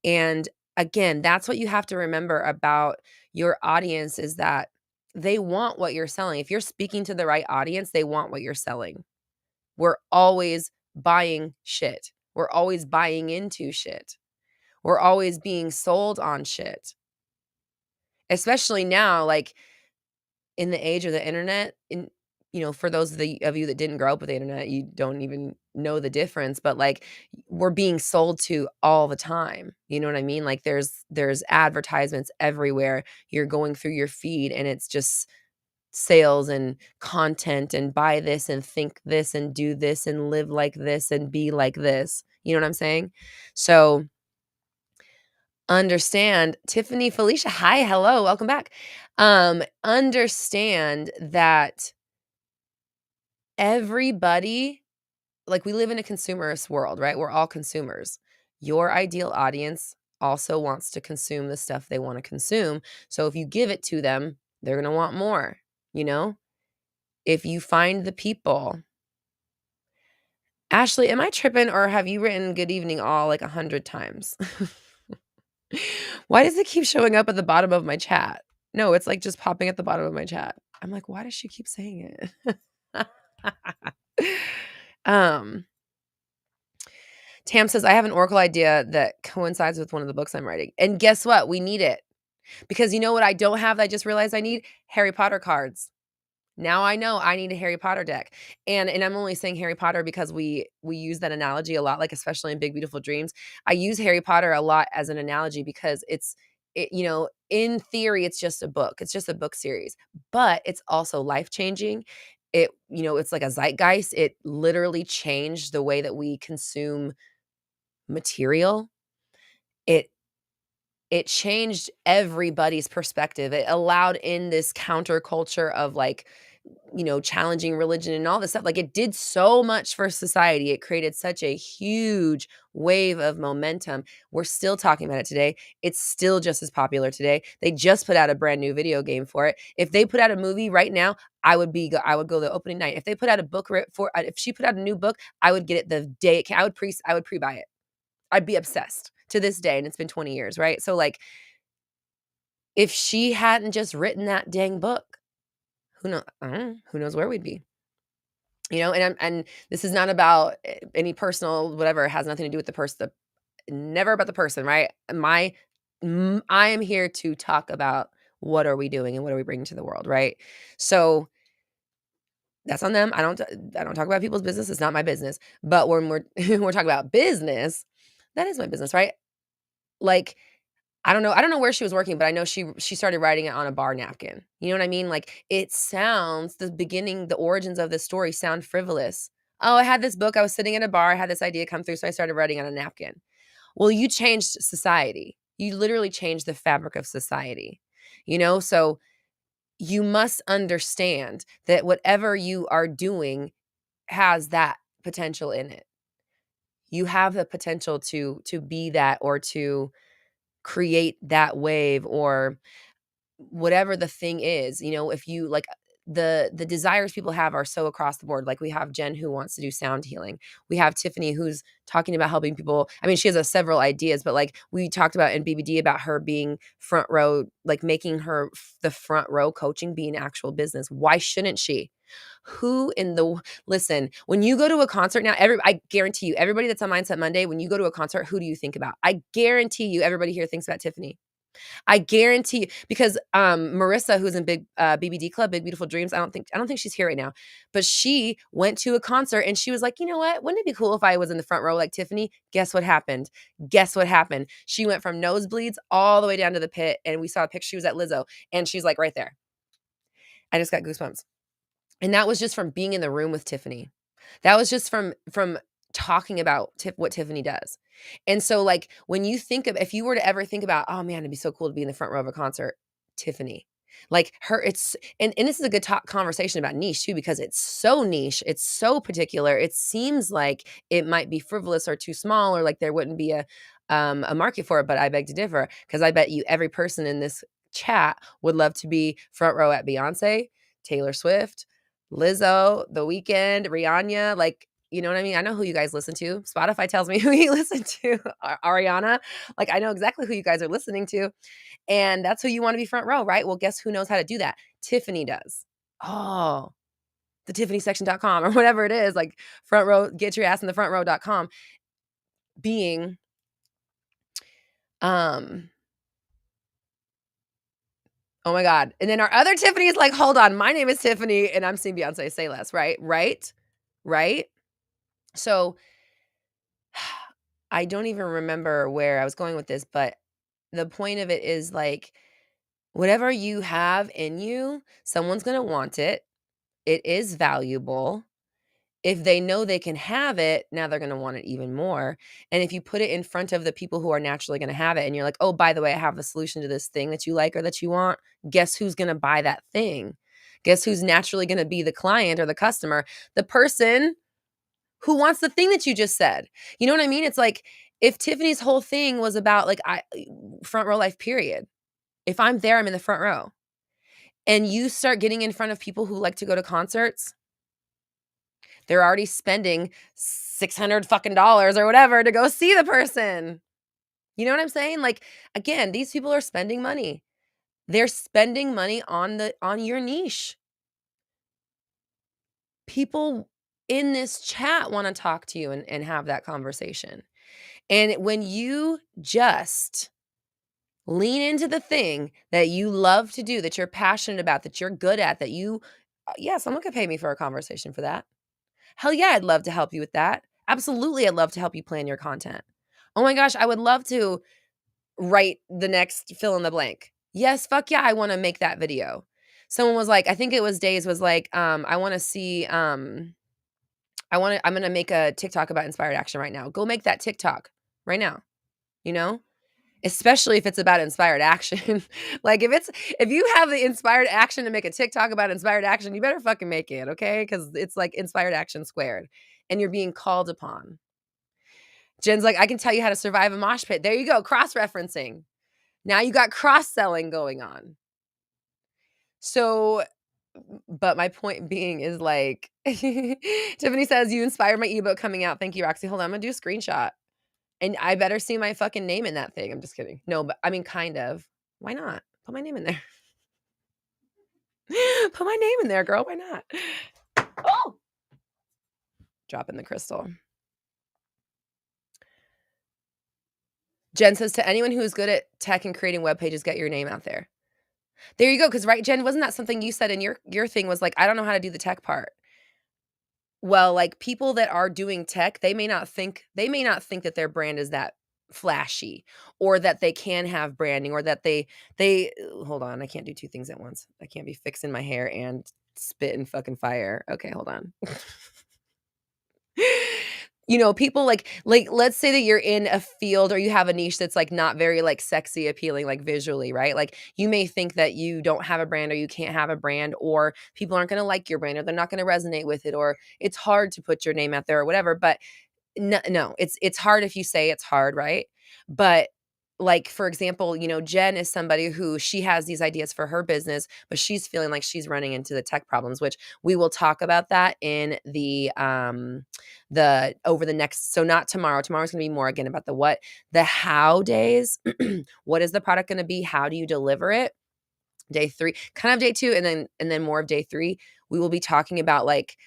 And again, that's what you have to remember about your audience is that they want what you're selling. If you're speaking to the right audience, they want what you're selling. We're always buying shit. We're always buying into shit. We're always being sold on shit. Especially now, like in the age of the internet, for those of you that didn't grow up with the internet, you don't even know the difference, but like we're being sold to all the time. You know what I mean? Like there's advertisements everywhere. You're going through your feed and it's just sales and content and buy this and think this and do this and live like this and be like this. You know what I'm saying? So understand, Tiffany Felicia, hi, hello, welcome back. Understand that everybody, like we live in a consumerist world, right? We're all consumers. Your ideal audience also wants to consume the stuff they want to consume. So if you give it to them, they're going to want more, you know? If you find the people. Ashley, am I tripping or have you written good evening all like 100 times? Why does it keep showing up at the bottom of my chat? No, it's like just popping at the bottom of my chat. I'm like, why does she keep saying it? um, Tam says, I have an oracle idea that coincides with one of the books I'm writing. And guess what? We need it. Because you know what I don't have that I just realized I need? Harry Potter cards. Now I know I need a Harry Potter deck. And I'm only saying Harry Potter because we use that analogy a lot, like especially in Big Beautiful Dreams. I use Harry Potter a lot as an analogy because in theory it's just a book. It's just a book series, but it's also life-changing. It's like a zeitgeist. It literally changed the way that we consume material. It changed everybody's perspective. It allowed in this counterculture of like, challenging religion and all this stuff. Like it did so much for society. It created such a huge wave of momentum. We're still talking about it today. It's still just as popular today. They just put out a brand new video game for it. If they put out a movie right now, I would go the opening night. If they put out a book if she put out a new book, I would get it the day it came. I would pre-buy it. I'd be obsessed to this day, and it's been 20 years, right? So like if she hadn't just written that dang book, who knows where we'd be. And this is not about any personal whatever. It has nothing to do with the person, never about the person, right? I am here to talk about what are we doing and what are we bringing to the world, right? So that's on them. I don't talk about people's business. It's not my business. But when we're we're talking about business, that is my business, right? Like I don't know where she was working, but I know she started writing it on a bar napkin. You know what I mean? Like the origins of this story sound frivolous. Oh, I had this book, I was sitting in a bar, I had this idea come through, so I started writing on a napkin. Well, you changed society. You literally changed the fabric of society. So you must understand that whatever you are doing has that potential in it. You have the potential to be that or to create that wave or whatever the thing is. If you like the desires people have are so across the board. Like we have Jen who wants to do sound healing. We have Tiffany who's talking about helping people. I mean, she has several ideas, but like we talked about in BBD about her being front row, like making the front row coaching be an actual business. Why shouldn't she? Listen, when you go to a concert now, I guarantee you, everybody that's on Mindset Monday, when you go to a concert, who do you think about? I guarantee you, everybody here thinks about Tiffany. I guarantee you, because Marissa, who's in Big BBD Club, Big Beautiful Dreams, I don't think she's here right now, but she went to a concert and she was like, you know what? Wouldn't it be cool if I was in the front row like Tiffany? Guess what happened? She went from nosebleeds all the way down to the pit, and we saw a picture. She was at Lizzo, and she's like right there. I just got goosebumps. And that was just from being in the room with Tiffany. That was just from talking about what Tiffany does. And so like when you if you were to ever think about, oh man, it'd be so cool to be in the front row of a concert, Tiffany. Like her, and this is a good conversation about niche too, because it's so niche, it's so particular. It seems like it might be frivolous or too small, or like there wouldn't be a market for it. But I beg to differ, because I bet you every person in this chat would love to be front row at Beyonce, Taylor Swift, Lizzo, The Weeknd, Rihanna, like, you know what I mean? I know who you guys listen to. Spotify tells me who you listen to. Ariana, like, I know exactly who you guys are listening to, and that's who you wanna be front row, right? Well, guess who knows how to do that? Tiffany does. Oh, the tiffanysection.com or whatever it is, like, front row, get your ass in the front row.com being, um oh my god, and then our other Tiffany is like, "Hold on, my name is Tiffany, and I'm seeing Beyonce, say less," right? Right? Right? So, I don't even remember where I was going with this, but the point of it is, like, whatever you have in you, someone's gonna want it. It is valuable. If they know they can have it, now they're gonna want it even more, and if you put it in front of the people who are naturally gonna have it, and you're like, "Oh, by the way, I have the solution to this thing that you like or that you want," guess who's gonna buy that thing? Guess who's naturally gonna be the client or the customer? The person who wants the thing that you just said. You know what I mean? It's like, if Tiffany's whole thing was about, like, front row life, period. If I'm there, I'm in the front row, and you start getting in front of people who like to go to concerts, they're already spending 600 fucking dollars or whatever to go see the person. You know what I'm saying? Like, again, these people are spending money. They're spending money on your niche. People in this chat wanna talk to you and have that conversation. And when you just lean into the thing that you love to do, that you're passionate about, that you're good at, that you yeah, someone could pay me for a conversation for that. Hell yeah, I'd love to help you with that. Absolutely, I'd love to help you plan your content. Oh my gosh, I would love to write the next fill in the blank. Yes, fuck yeah, I wanna make that video. Someone was like, I think it was Days was like, I wanna see, I'm gonna make a TikTok about inspired action right now. Go make that TikTok right now, you know? Especially if it's about inspired action. Like, if you have the inspired action to make a TikTok about inspired action, you better fucking make it, okay? Because it's like inspired action squared, and you're being called upon. Jen's like, "I can tell you how to survive a mosh pit." There you go, cross-referencing. Now you got cross-selling going on. So, but my point being is, like, Tiffany says, "You inspired my ebook coming out. Thank you, Roxy." Hold on, I'm gonna do a screenshot. And I better see my fucking name in that thing. I'm just kidding. No, but I mean, kind of. Why not? Put my name in there. Put my name in there, girl. Why not? Oh, dropping the crystal. Jen says, to anyone who is good at tech and creating web pages, get your name out there. There you go. Because right, Jen, wasn't that something you said in your thing was like, I don't know how to do the tech part. Well, like, people that are doing tech, they may not think that their brand is that flashy, or that they can have branding, or that they hold on, I can't do two things at once. I can't be fixing my hair and spitting fucking fire. Okay, hold on. You know, people like let's say that you're in a field, or you have a niche that's like not very like sexy appealing, like visually, right? Like, you may think that you don't have a brand, or you can't have a brand, or people aren't going to like your brand, or they're not going to resonate with it, or it's hard to put your name out there or whatever. But no, it's hard if you say it's hard, right? But, like, for example, you know, Jen is somebody who she has these ideas for her business, but she's feeling like she's running into the tech problems, which we will talk about that in the over the next, so not tomorrow. Tomorrow's gonna be more again about the what, the how days. What is the product gonna be? How do you deliver it? Day 3, kind of day 2, and then more of day 3, we will be talking about, like,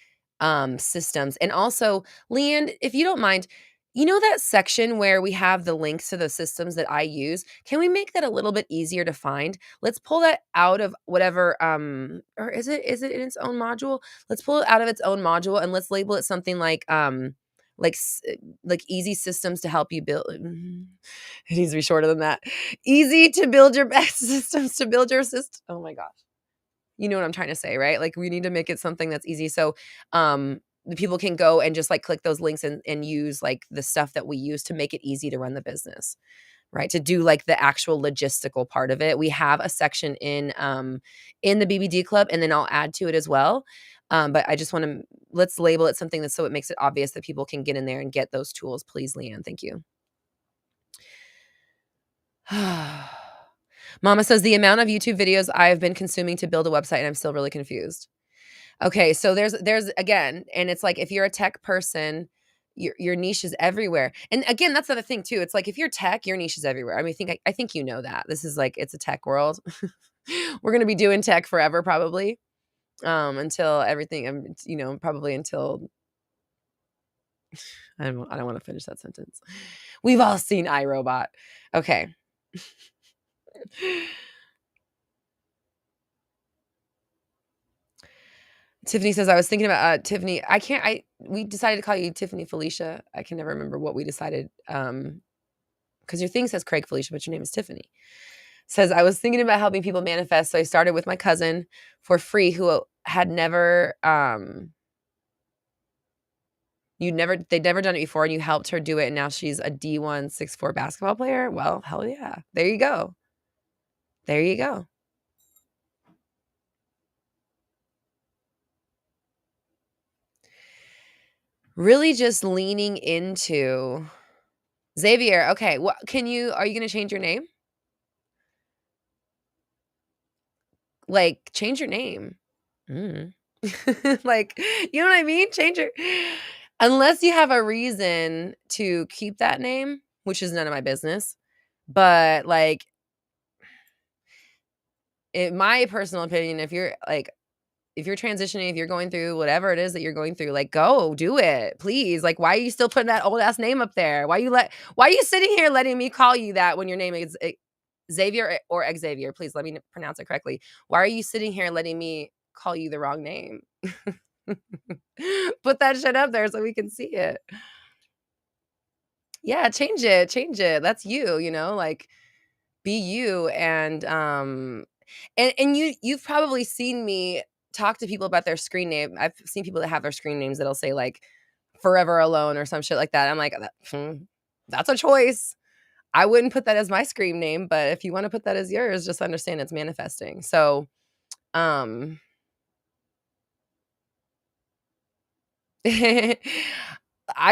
systems. And also, Leanne, if you don't mind, you know that section where we have the links to the systems that I use? Can we make that a little bit easier to find? Let's pull that out of whatever, or is it in its own module? Let's pull it out of its own module, and let's label it something like like easy systems to help you build. It needs to be shorter than that. Easy to build your best systems to build your system. Oh my gosh. You know what I'm trying to say, right? Like, we need to make it something that's easy, so, the people can go and just, like, click those links and use, like, the stuff that we use to make it easy to run the business, right? To do, like, the actual logistical part of it. We have a section in the BBD club, and then I'll add to it as well. But I just wanna let's label it something that's so it makes it obvious that people can get in there and get those tools, please, Leanne. Thank you. Mama says, "The amount of YouTube videos I've been consuming to build a website, and I'm still really confused." Okay, so there's again, and it's like if you're a tech person, your niche is everywhere. And again, that's the other thing too. It's like if you're tech, your niche is everywhere. I mean, I think you know that. This is like it's a tech world. We're gonna be doing tech forever, probably, until everything. Probably until I don't want to finish that sentence. We've all seen iRobot. Okay. Tiffany says, I was thinking about Tiffany. We decided to call you Tiffany Felicia. I can never remember what we decided. Because your thing says Craig Felicia, but your name is Tiffany. Says, I was thinking about helping people manifest. So I started with my cousin for free who had never, they'd never done it before, and you helped her do it. And now she's a D1 6'4" basketball player. Well, hell yeah. There you go. There you go. Really just leaning into Xavier. Okay. What are you going to change your name? Like, change your name. Mm. Like, you know what I mean? Change your unless you have a reason to keep that name, which is none of my business. But like, in my personal opinion, if you're transitioning, if you're going through whatever it is that you're going through, like, go do it, please. Like, why are you still putting that old ass name up there? Why are you sitting here letting me call you that when your name is Xavier or Xavier? Please let me pronounce it correctly. Why are you sitting here letting me call you the wrong name? Put that shit up there so we can see it. Yeah, change it. That's you, like, be you. And you've probably seen me talk to people about their screen name. I've seen people that have their screen names that'll say like Forever Alone or some shit like that. I'm like, that's a choice. I wouldn't put that as my screen name, but if you want to put that as yours, just understand it's manifesting. So, I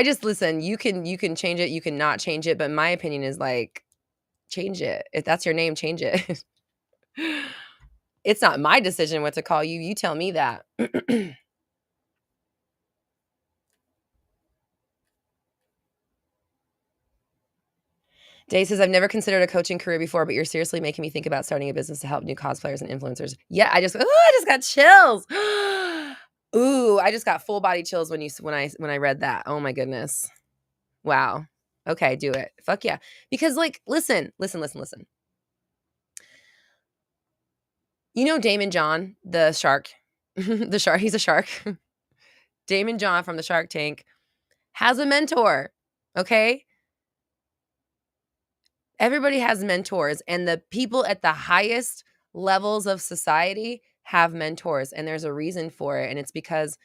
just listen, you can change it, you can not change it, but my opinion is like, change it. If that's your name, change it. It's not my decision what to call you. You tell me that. Day says, I've never considered a coaching career before, but you're seriously making me think about starting a business to help new cosplayers and influencers. Yeah, I just got chills. Ooh, I just got full body chills when I read that. Oh my goodness. Wow. Okay, do it. Fuck yeah. Because like, listen. You know Damon John, the shark? The shark, he's a shark. Damon John from the Shark Tank has a mentor, okay? Everybody has mentors, and the people at the highest levels of society have mentors, and there's a reason for it, and it's because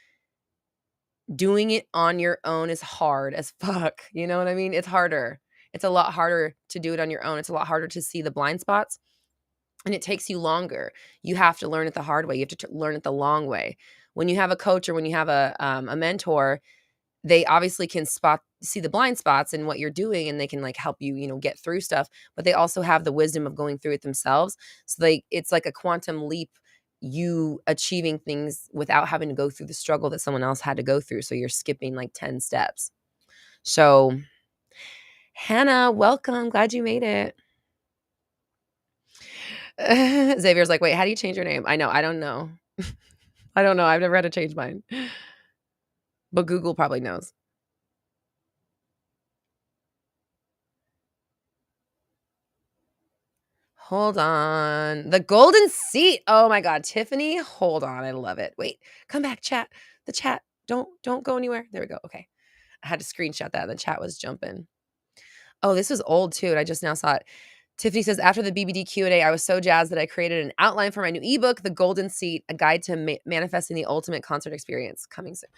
doing it on your own is hard as fuck, you know what I mean? It's harder. It's a lot harder to do it on your own. It's a lot harder to see the blind spots, and it takes you longer. You have to learn it the hard way. You have to learn it the long way. When you have a coach or when you have a mentor, they obviously can see the blind spots in what you're doing, and they can like help you, get through stuff, but they also have the wisdom of going through it themselves. So it's like a quantum leap, you achieving things without having to go through the struggle that someone else had to go through. So you're skipping like 10 steps. So Hannah, welcome. Glad you made it. Xavier's like, wait, how do you change your name? I know. I don't know. I don't know. I've never had to change mine, but Google probably knows. Hold on. The golden seat. Oh my God, Tiffany. Hold on. I love it. Wait, come back, chat. The chat. Don't go anywhere. There we go. Okay. I had to screenshot that. The chat was jumping. Oh, this was old too, and I just now saw it. Tiffany says, after the BBD Q&A, I was so jazzed that I created an outline for my new ebook, The Golden Seat, a guide to manifesting the ultimate concert experience. Coming soon.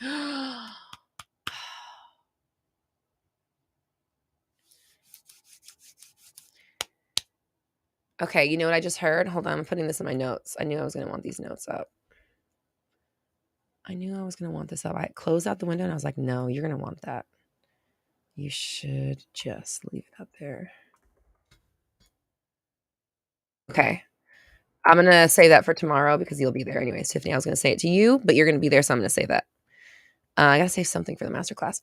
Okay, you know what I just heard? Hold on, I'm putting this in my notes. I knew I was going to want these notes up. I knew I was going to want this up. I closed out the window and I was like, no, you're going to want that. You should just leave it up there. Okay. I'm gonna say that for tomorrow because you'll be there anyways, Tiffany. I was gonna say it to you, but you're gonna be there, so I'm gonna say that. I gotta say something for the masterclass.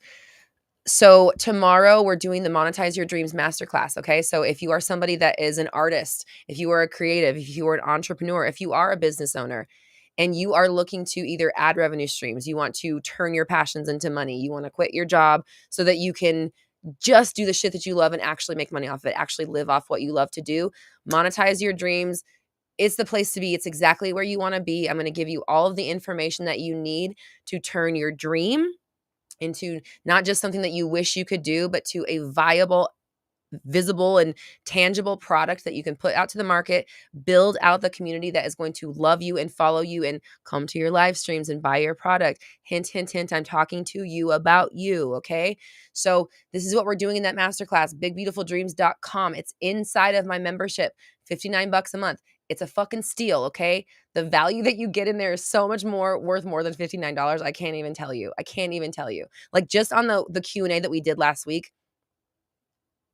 So tomorrow we're doing the Monetize Your Dreams masterclass. Okay. So if you are somebody that is an artist, if you are a creative, if you are an entrepreneur, if you are a business owner and you are looking to either add revenue streams, you want to turn your passions into money, you want to quit your job so that you can just do the shit that you love and actually make money off of it, actually live off what you love to do, monetize your dreams. It's the place to be. It's exactly where you want to be. I'm going to give you all of the information that you need to turn your dream into not just something that you wish you could do, but to a viable, visible, and tangible product that you can put out to the market, build out the community that is going to love you and follow you and come to your live streams and buy your product. Hint, hint, hint, I'm talking to you about you, okay? So this is what we're doing in that masterclass, bigbeautifuldreams.com. It's inside of my membership, $59 a month. It's a fucking steal, okay? The value that you get in there is so much more worth more than $59. I can't even tell you. I can't even tell you. Like just on the Q&A that we did last week,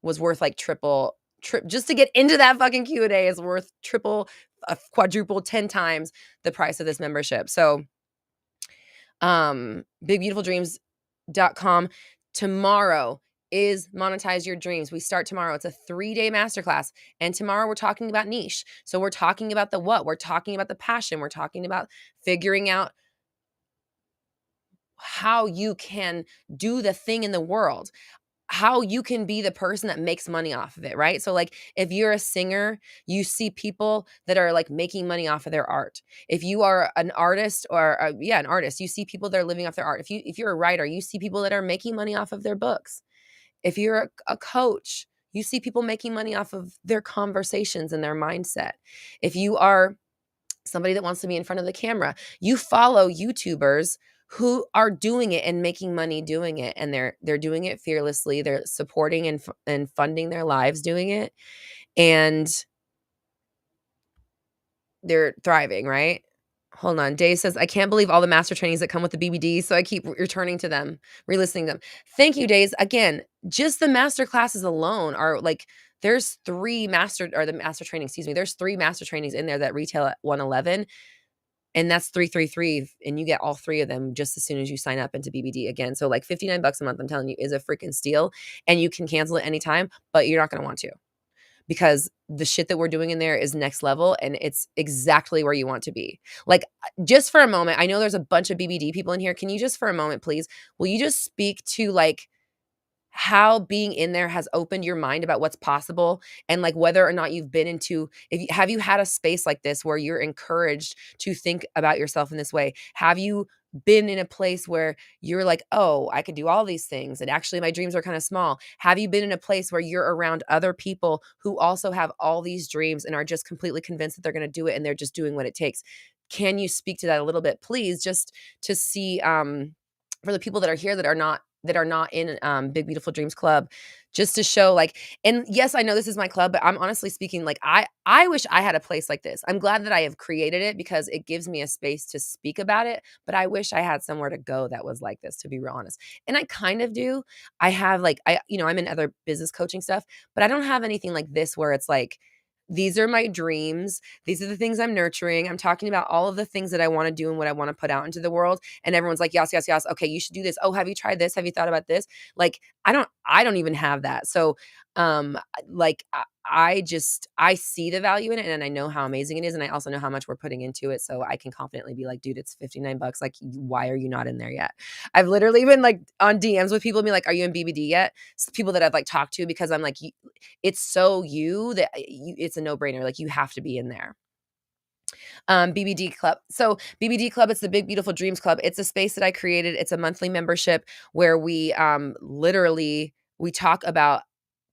was worth like just to get into that fucking Q&A is worth triple, quadruple, 10 times the price of this membership. So, bigbeautifuldreams.com. Tomorrow is Monetize Your Dreams. We start tomorrow. It's a 3-day masterclass. And tomorrow we're talking about niche. So we're talking about the what, we're talking about the passion, we're talking about figuring out how you can do the thing in the world, how you can be the person that makes money off of it, right? So like if you're a singer, you see people that are like making money off of their art. If you are an artist or an artist, you see people that are living off their art. If you're a writer, you see people that are making money off of their books. If you're a coach, you see people making money off of their conversations and their mindset. If you are somebody that wants to be in front of the camera, you follow YouTubers who are doing it and making money doing it, and they're doing it fearlessly. They're supporting and funding their lives doing it, and they're thriving, right? Hold on. Dave says, I can't believe all the master trainings that come with the BBD, so I keep returning to them, re-listening them. Thank you, Days. Again, just the master classes alone are like, there's the master training, excuse me. There's 3 master trainings in there that retail at 111. And that's 333, and you get all 3 of them just as soon as you sign up into BBD again. So like $59 a month, I'm telling you, is a freaking steal. And you can cancel it anytime, but you're not going to want to, because the shit that we're doing in there is next level, and it's exactly where you want to be. Like just for a moment, I know there's a bunch of BBD people in here. Can you just for a moment, please, will you just speak to like how being in there has opened your mind about what's possible, and like whether or not you've been into, have you had a space like this where you're encouraged to think about yourself in this way? Have you been in a place where you're like, oh, I could do all these things and actually my dreams are kind of small? Have you been in a place where you're around other people who also have all these dreams and are just completely convinced that they're going to do it and they're just doing what it takes? Can you speak to that a little bit, please, just to see for the people that are here that are not in Big Beautiful Dreams Club, just to show like, and yes, I know this is my club, but I'm honestly speaking, like I wish I had a place like this. I'm glad that I have created it because it gives me a space to speak about it, but I wish I had somewhere to go that was like this, to be real honest. And I kind of do. I have like, I'm in other business coaching stuff, but I don't have anything like this where it's like, these are my dreams. These are the things I'm nurturing. I'm talking about all of the things that I want to do and what I want to put out into the world. And everyone's like, yes, yes, yes. Okay, you should do this. Oh, have you tried this? Have you thought about this? Like, I don't even have that. So, like, I see the value in it, and I know how amazing it is. And I also know how much we're putting into it. So I can confidently be like, dude, it's $59. Like, why are you not in there yet? I've literally been like on DMs with people and be like, are you in BBD yet? People that I've like talked to, because I'm like, it's so it's a no-brainer. Like, you have to be in there. BBD Club. So BBD Club, it's the Big Beautiful Dreams Club. It's a space that I created. It's a monthly membership where we literally we talk about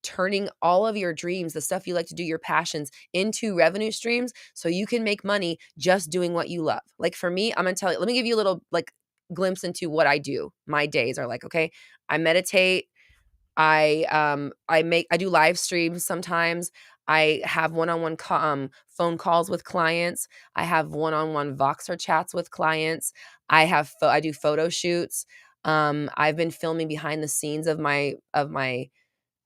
turning all of your dreams, the stuff you like to do, your passions, into revenue streams so you can make money just doing what you love. Like for me, I'm gonna tell you, let me give you a little like glimpse into what I do. My days are like, okay, I meditate, I do live streams sometimes. I have one-on-one phone calls with clients. I have one-on-one Voxer chats with clients. I do photo shoots. I've been filming behind the scenes of my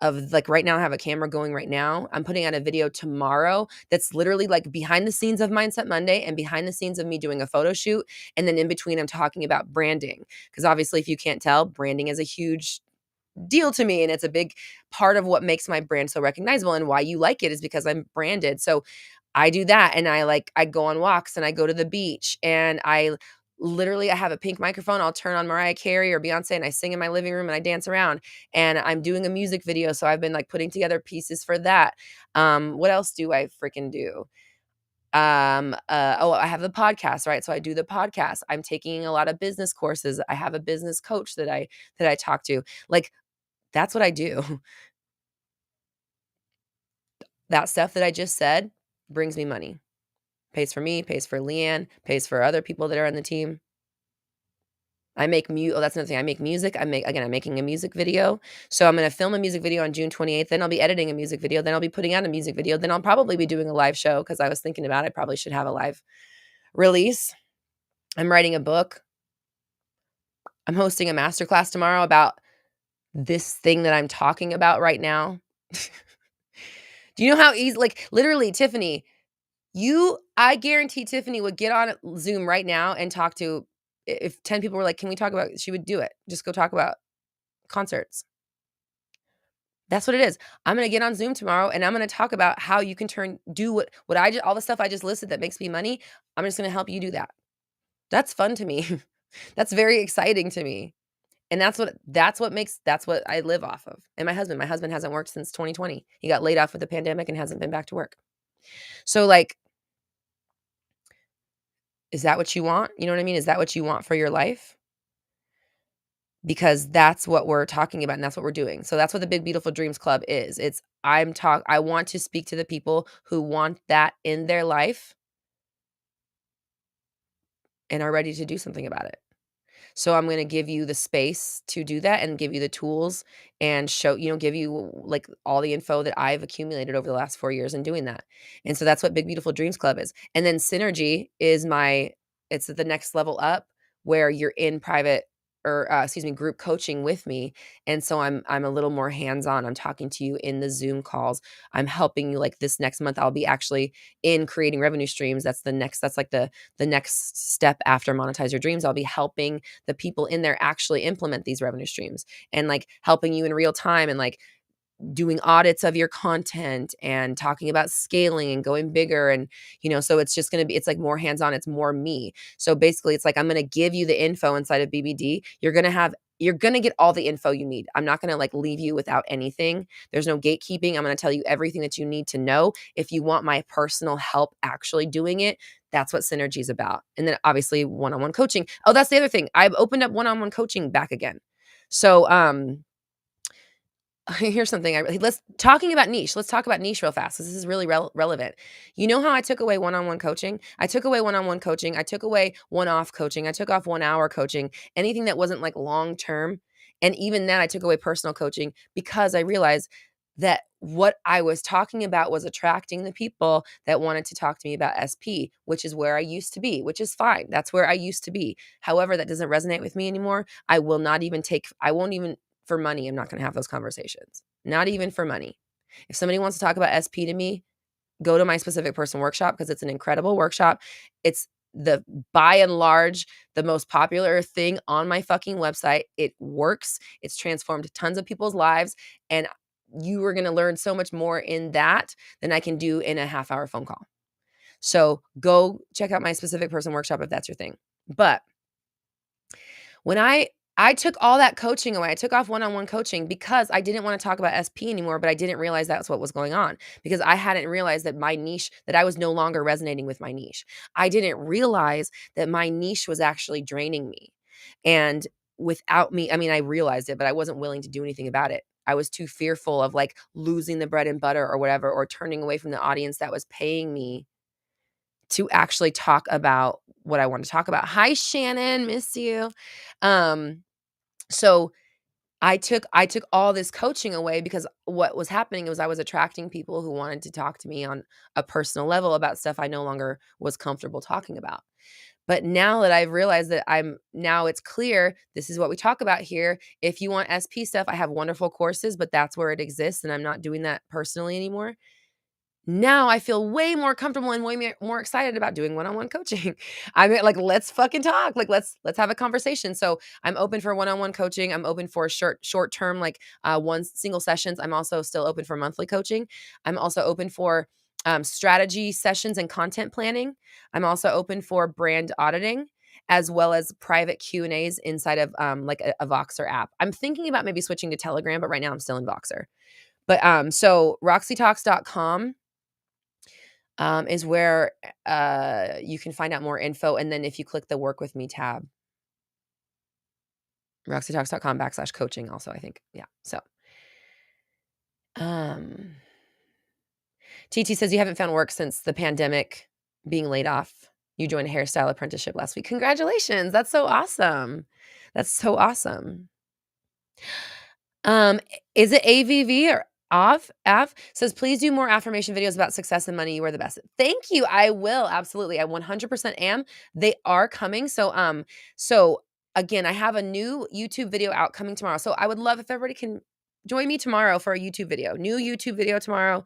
of like right now I have a camera going right now. I'm putting out a video tomorrow that's literally like behind the scenes of Mindset Monday and behind the scenes of me doing a photo shoot. And then in between, I'm talking about branding. Because obviously, if you can't tell, branding is a huge deal to me. And it's a big part of what makes my brand so recognizable, and why you like it is because I'm branded. So I do that, and I go on walks, and I go to the beach, and I have a pink microphone. I'll turn on Mariah Carey or Beyonce, and I sing in my living room, and I dance around, and I'm doing a music video. So I've been like putting together pieces for that. What else do I freaking do? I have the podcast, right? So I do the podcast. I'm taking a lot of business courses. I have a business coach that I talk to. Like, that's what I do. That stuff that I just said brings me money. Pays for me, pays for Leanne, pays for other people that are on the team. I make that's another thing. I make music. I'm making a music video. So I'm going to film a music video on June 28th. Then I'll be editing a music video. Then I'll be putting out a music video. Then I'll probably be doing a live show, because I was thinking about it. I probably should have a live release. I'm writing a book. I'm hosting a masterclass tomorrow about this thing that I'm talking about right now. Do you know how easy, like literally, Tiffany, I guarantee Tiffany would get on Zoom right now and talk to, if 10 people were like, can we talk about, she would do it. Just go talk about concerts. That's what it is. I'm going to get on Zoom tomorrow, and I'm going to talk about how you can all the stuff I just listed that makes me money. I'm just going to help you do that. That's fun to me. That's very exciting to me. And that's what I live off of. And my husband hasn't worked since 2020. He got laid off with the pandemic and hasn't been back to work. So like, is that what you want? You know what I mean? Is that what you want for your life? Because that's what we're talking about, and that's what we're doing. So that's what the Big Beautiful Dreams Club is. I want to speak to the people who want that in their life and are ready to do something about it. So I'm going to give you the space to do that, and give you the tools, and give you like all the info that I've accumulated over the last 4 years in doing that. And so that's what Big Beautiful Dreams Club is. And then Synergy is it's the next level up, where you're in private, or group coaching with me. And so I'm a little more hands-on. I'm talking to you in the Zoom calls. I'm helping you. Like this next month, I'll be actually in creating revenue streams. That's like the next step after Monetize Your Dreams. I'll be helping the people in there actually implement these revenue streams, and like helping you in real time, and like doing audits of your content, and talking about scaling and going bigger. And, so it's just going to be, it's like more hands-on. It's more me. So basically it's like, I'm going to give you the info inside of BBD. You're going to get all the info you need. I'm not going to like leave you without anything. There's no gatekeeping. I'm going to tell you everything that you need to know. If you want my personal help actually doing it, that's what Synergy is about. And then obviously one-on-one coaching. Oh, that's the other thing. I've opened up one-on-one coaching back again. So, here's something let's talk about niche real fast. This is really relevant. You know how I took away one-on-one coaching? I took away one-on-one coaching. I took away one-off coaching. I took off 1 hour coaching, anything that wasn't like long-term. And even then I took away personal coaching, because I realized that what I was talking about was attracting the people that wanted to talk to me about SP, which is where I used to be, which is fine. That's where I used to be. However, that doesn't resonate with me anymore. I won't even for money. I'm not going to have those conversations. Not even for money. If somebody wants to talk about SP to me, go to my specific person workshop, because it's an incredible workshop. It's by and large, the most popular thing on my fucking website. It works. It's transformed tons of people's lives. And you are going to learn so much more in that than I can do in a half-hour phone call. So go check out my specific person workshop if that's your thing. But when I took all that coaching away. I took off one-on-one coaching because I didn't want to talk about SP anymore, but I didn't realize that's what was going on, because I hadn't realized that that I was no longer resonating with my niche. I didn't realize that my niche was actually draining me. And without me, I mean, I realized it, but I wasn't willing to do anything about it. I was too fearful of like losing the bread and butter or whatever, or turning away from the audience that was paying me to actually talk about what I want to talk about. Hi, Shannon, miss you. So I took all this coaching away, because what was happening was I was attracting people who wanted to talk to me on a personal level about stuff I no longer was comfortable talking about. But now that I've realized that now it's clear, this is what we talk about here. If you want SP stuff, I have wonderful courses, but that's where it exists, and I'm not doing that personally anymore. Now I feel way more comfortable and way more excited about doing one-on-one coaching. I mean, like, let's fucking talk. Like, let's have a conversation. So I'm open for one-on-one coaching. I'm open for short term, like one single sessions. I'm also still open for monthly coaching. I'm also open for strategy sessions and content planning. I'm also open for brand auditing, as well as private Q&As inside of like a Voxer app. I'm thinking about maybe switching to Telegram, but right now I'm still in Voxer. But so roxytalks.com is where you can find out more info. And then if you click the Work With Me tab, roxytalks.com/coaching also, I think. Yeah. So TT says you haven't found work since the pandemic, being laid off. You joined a hairstyle apprenticeship last week. Congratulations. That's so awesome. That's so awesome. Is it AVV or Av says, please do more affirmation videos about success and money. You are the best. Thank you. I will. Absolutely. I 100% am. They are coming. So again, I have a new YouTube video out coming tomorrow. So I would love if everybody can join me tomorrow for a YouTube video. New YouTube video tomorrow,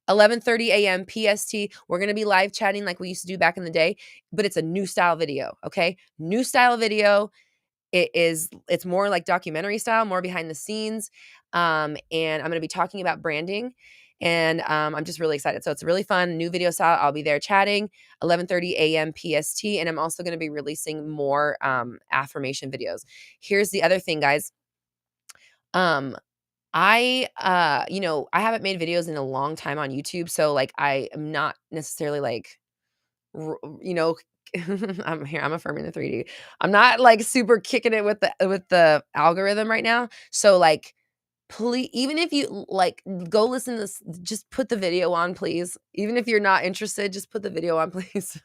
11:30 a.m. PST. We're going to be live chatting like we used to do back in the day, but it's a new style video. Okay. New style video. It's more like documentary style, more behind the scenes. And I'm going to be talking about branding, and I'm just really excited. So it's really fun, new video style. I'll be there chatting 11:30 a.m. PST, and I'm also going to be releasing more affirmation videos. Here's the other thing, guys. I haven't made videos in a long time on YouTube, so like I am not necessarily like you know, I'm here. I'm affirming the 3D. I'm not like super kicking it with the algorithm right now. So like, please, even if you like, go listen to this. Just put the video on, please. Even if you're not interested, just put the video on, please.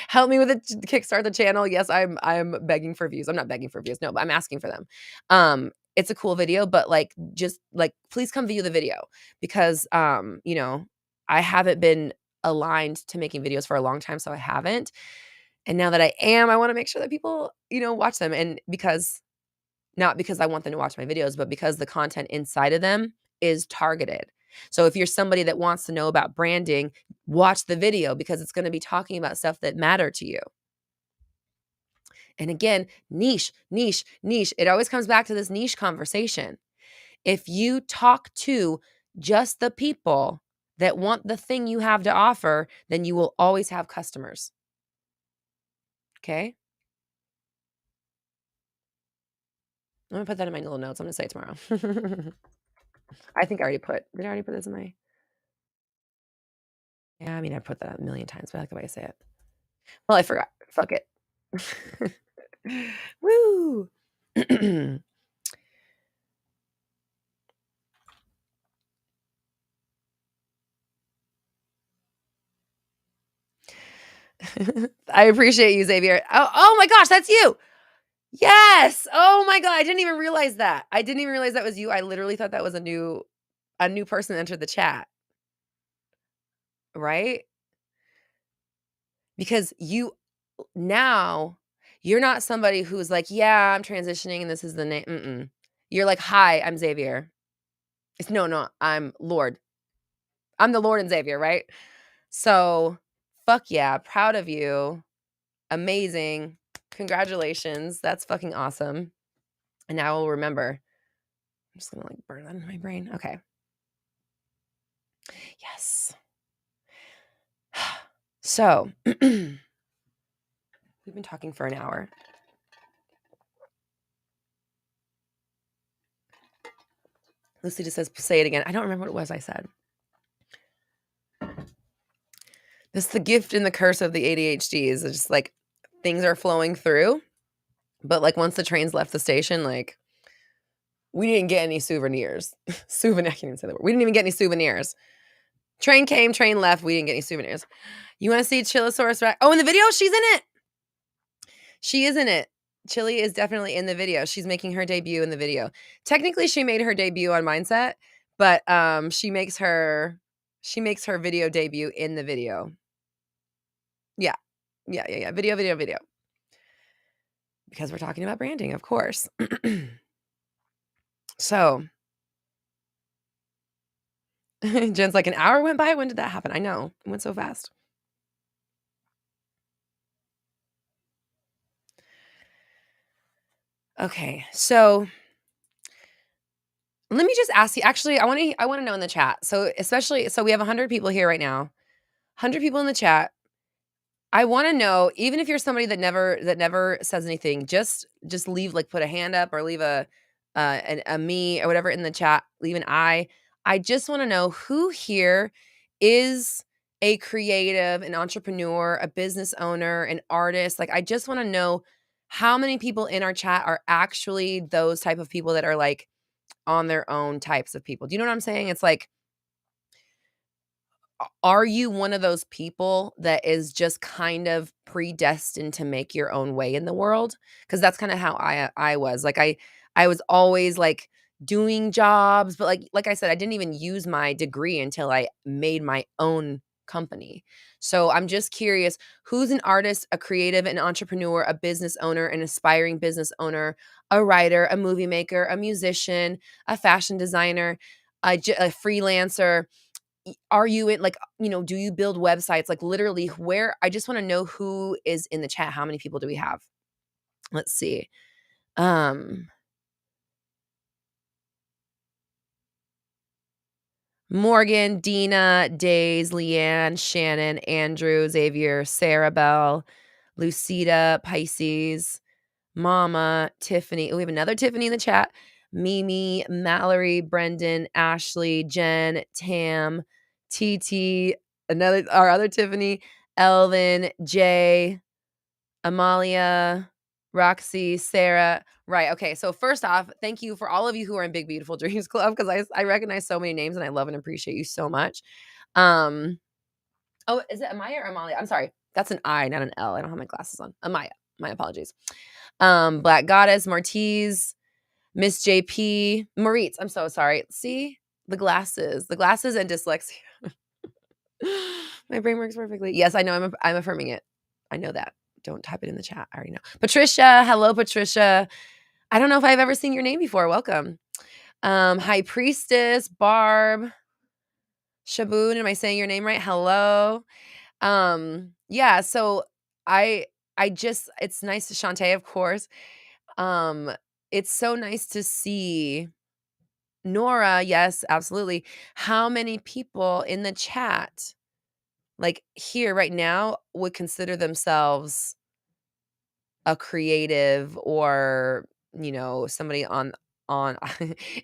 Help me with it. Kickstart the channel. Yes, I'm begging for views. I'm not begging for views. No, but I'm asking for them. It's a cool video, but like, just like, please come view the video because I haven't been aligned to making videos for a long time, so I haven't. And now that I am, I want to make sure that people, watch them. And not because I want them to watch my videos, but because the content inside of them is targeted. So if you're somebody that wants to know about branding, watch the video because it's going to be talking about stuff that matter to you. And again, niche, niche, niche. It always comes back to this niche conversation. If you talk to just the people that want the thing you have to offer, then you will always have customers. Okay? I'm going to put that in my little notes. I'm going to say it tomorrow. I think did I already put this in my? Yeah, I mean, I put that a million times, but I like the way I say it. Well, I forgot. Fuck it. Woo! I appreciate you, Xavier. Oh my gosh, that's you. Yes. Oh my God. I didn't even realize that. I didn't even realize that was you. I literally thought that was a new person entered the chat. Right? Because you're not somebody who's like, yeah, I'm transitioning and this is the name. Mm-mm. You're like, hi, I'm Xavier. No, I'm Lord. I'm the Lord and Xavier, right? So fuck yeah. Proud of you. Amazing. Congratulations. That's fucking awesome. And now I will remember. I'm just going to like burn that in my brain. Okay. Yes. So we've been talking for an hour. Lucy just says, say it again. I don't remember what it was I said. This is the gift and the curse of the ADHD is just like things are flowing through. But like once the trains left the station, like we didn't get any souvenirs. I can't even say that word. We didn't even get any souvenirs. Train came, train left. We didn't get any souvenirs. You want to see Chillosaurus? Oh, in the video? She's in it. She is in it. Chili is definitely in the video. She's making her debut in the video. Technically, she made her debut on Mindset, but she makes her video debut in the video. Yeah. Yeah. Video. Because we're talking about branding, of course. So, Jen's like, "An hour went by? When did that happen?" I know. It went so fast. Okay. So, let me just ask you actually, I wanna know in the chat. So, especially we have 100 people here right now. 100 people in the chat. I wanna know, even if you're somebody that never says anything, just leave, like, put a hand up or leave a me or whatever in the chat, leave an I. I just wanna know who here is a creative, an entrepreneur, a business owner, an artist. Like, I just wanna know how many people in our chat are actually those type of people that are, like, on their own types of people. Do you know what I'm saying? It's like, are you one of those people that is just kind of predestined to make your own way in the world? Because that's kinda how I was. Like, I was always, like, doing jobs, but, like I said, I didn't even use my degree until I made my own company. So, I'm just curious, who's an artist, a creative, an entrepreneur, a business owner, an aspiring business owner, a writer, a movie maker, a musician, a fashion designer, a freelancer? Are you in like, do you build websites? Like literally where I just want to know who is in the chat. How many people do we have? Let's see. Um Morgan, Dina, Days, Leanne, Shannon, Andrew, Xavier, Sarah Bell, Lucida, Pisces, Mama, Tiffany. Oh, we have another Tiffany in the chat. Mimi, Mallory, Brendan, Ashley, Jen, Tam, TT, another our other Tiffany, Elvin, Jay, Amalia, Roxy, Sarah. Right. Okay. So first off, thank you for all of you who are in Big Beautiful Dreams Club because I recognize so many names and I love and appreciate you so much. Um, oh, is it Amaya or Amalia? I'm sorry. That's an I, not an L. I don't have my glasses on. Amaya. My apologies. Black Goddess, Martiz, Miss JP, Maritz. I'm so sorry. See the glasses and dyslexia. My brain works perfectly. Yes, I know. I'm affirming it. I know that. Don't type it in the chat. I already know. Patricia, hello, Patricia. I don't know if I've ever seen your name before. Welcome. High Priestess, Barb, Shaboon. Am I saying your name right? Hello. Yeah. So I, I just, it's nice to Shantae, of course. Um, it's so nice to see Nora. Yes, absolutely. How many people in the chat, like here right now, would consider themselves a creative or, somebody on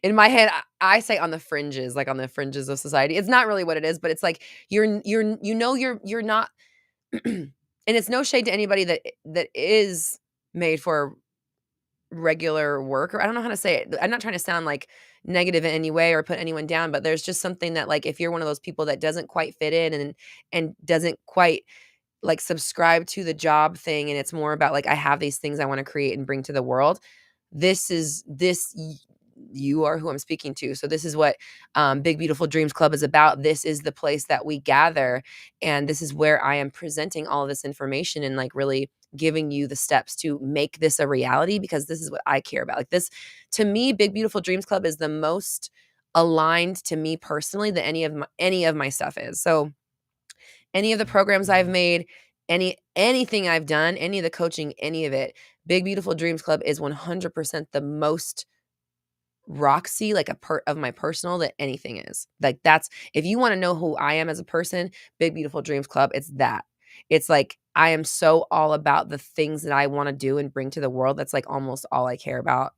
in my head, I say on the fringes, like on the fringes of society. It's not really what it is, but it's like you're not and it's no shade to anybody that is made for regular work, or I don't know how to say it. I'm not trying to sound like negative in any way or put anyone down, but there's just something that like if you're one of those people that doesn't quite fit in and doesn't quite like subscribe to the job thing and it's more about like I have these things I want to create and bring to the world. You are who I'm speaking to. So this is what Big Beautiful Dreams Club is about. This is the place that we gather, and this is where I am presenting all of this information and like really giving you the steps to make this a reality because this is what I care about. Like this, to me, Big Beautiful Dreams Club is the most aligned to me personally that any of my stuff is. So any of the programs I've made, anything I've done, any of the coaching, any of it, Big Beautiful Dreams Club is 100% the most Roxy, like a part of my personal that anything is. Like that's if you want to know who I am as a person, Big Beautiful Dreams Club, it's that. It's like I am so all about the things that I want to do and bring to the world. That's like almost all I care about.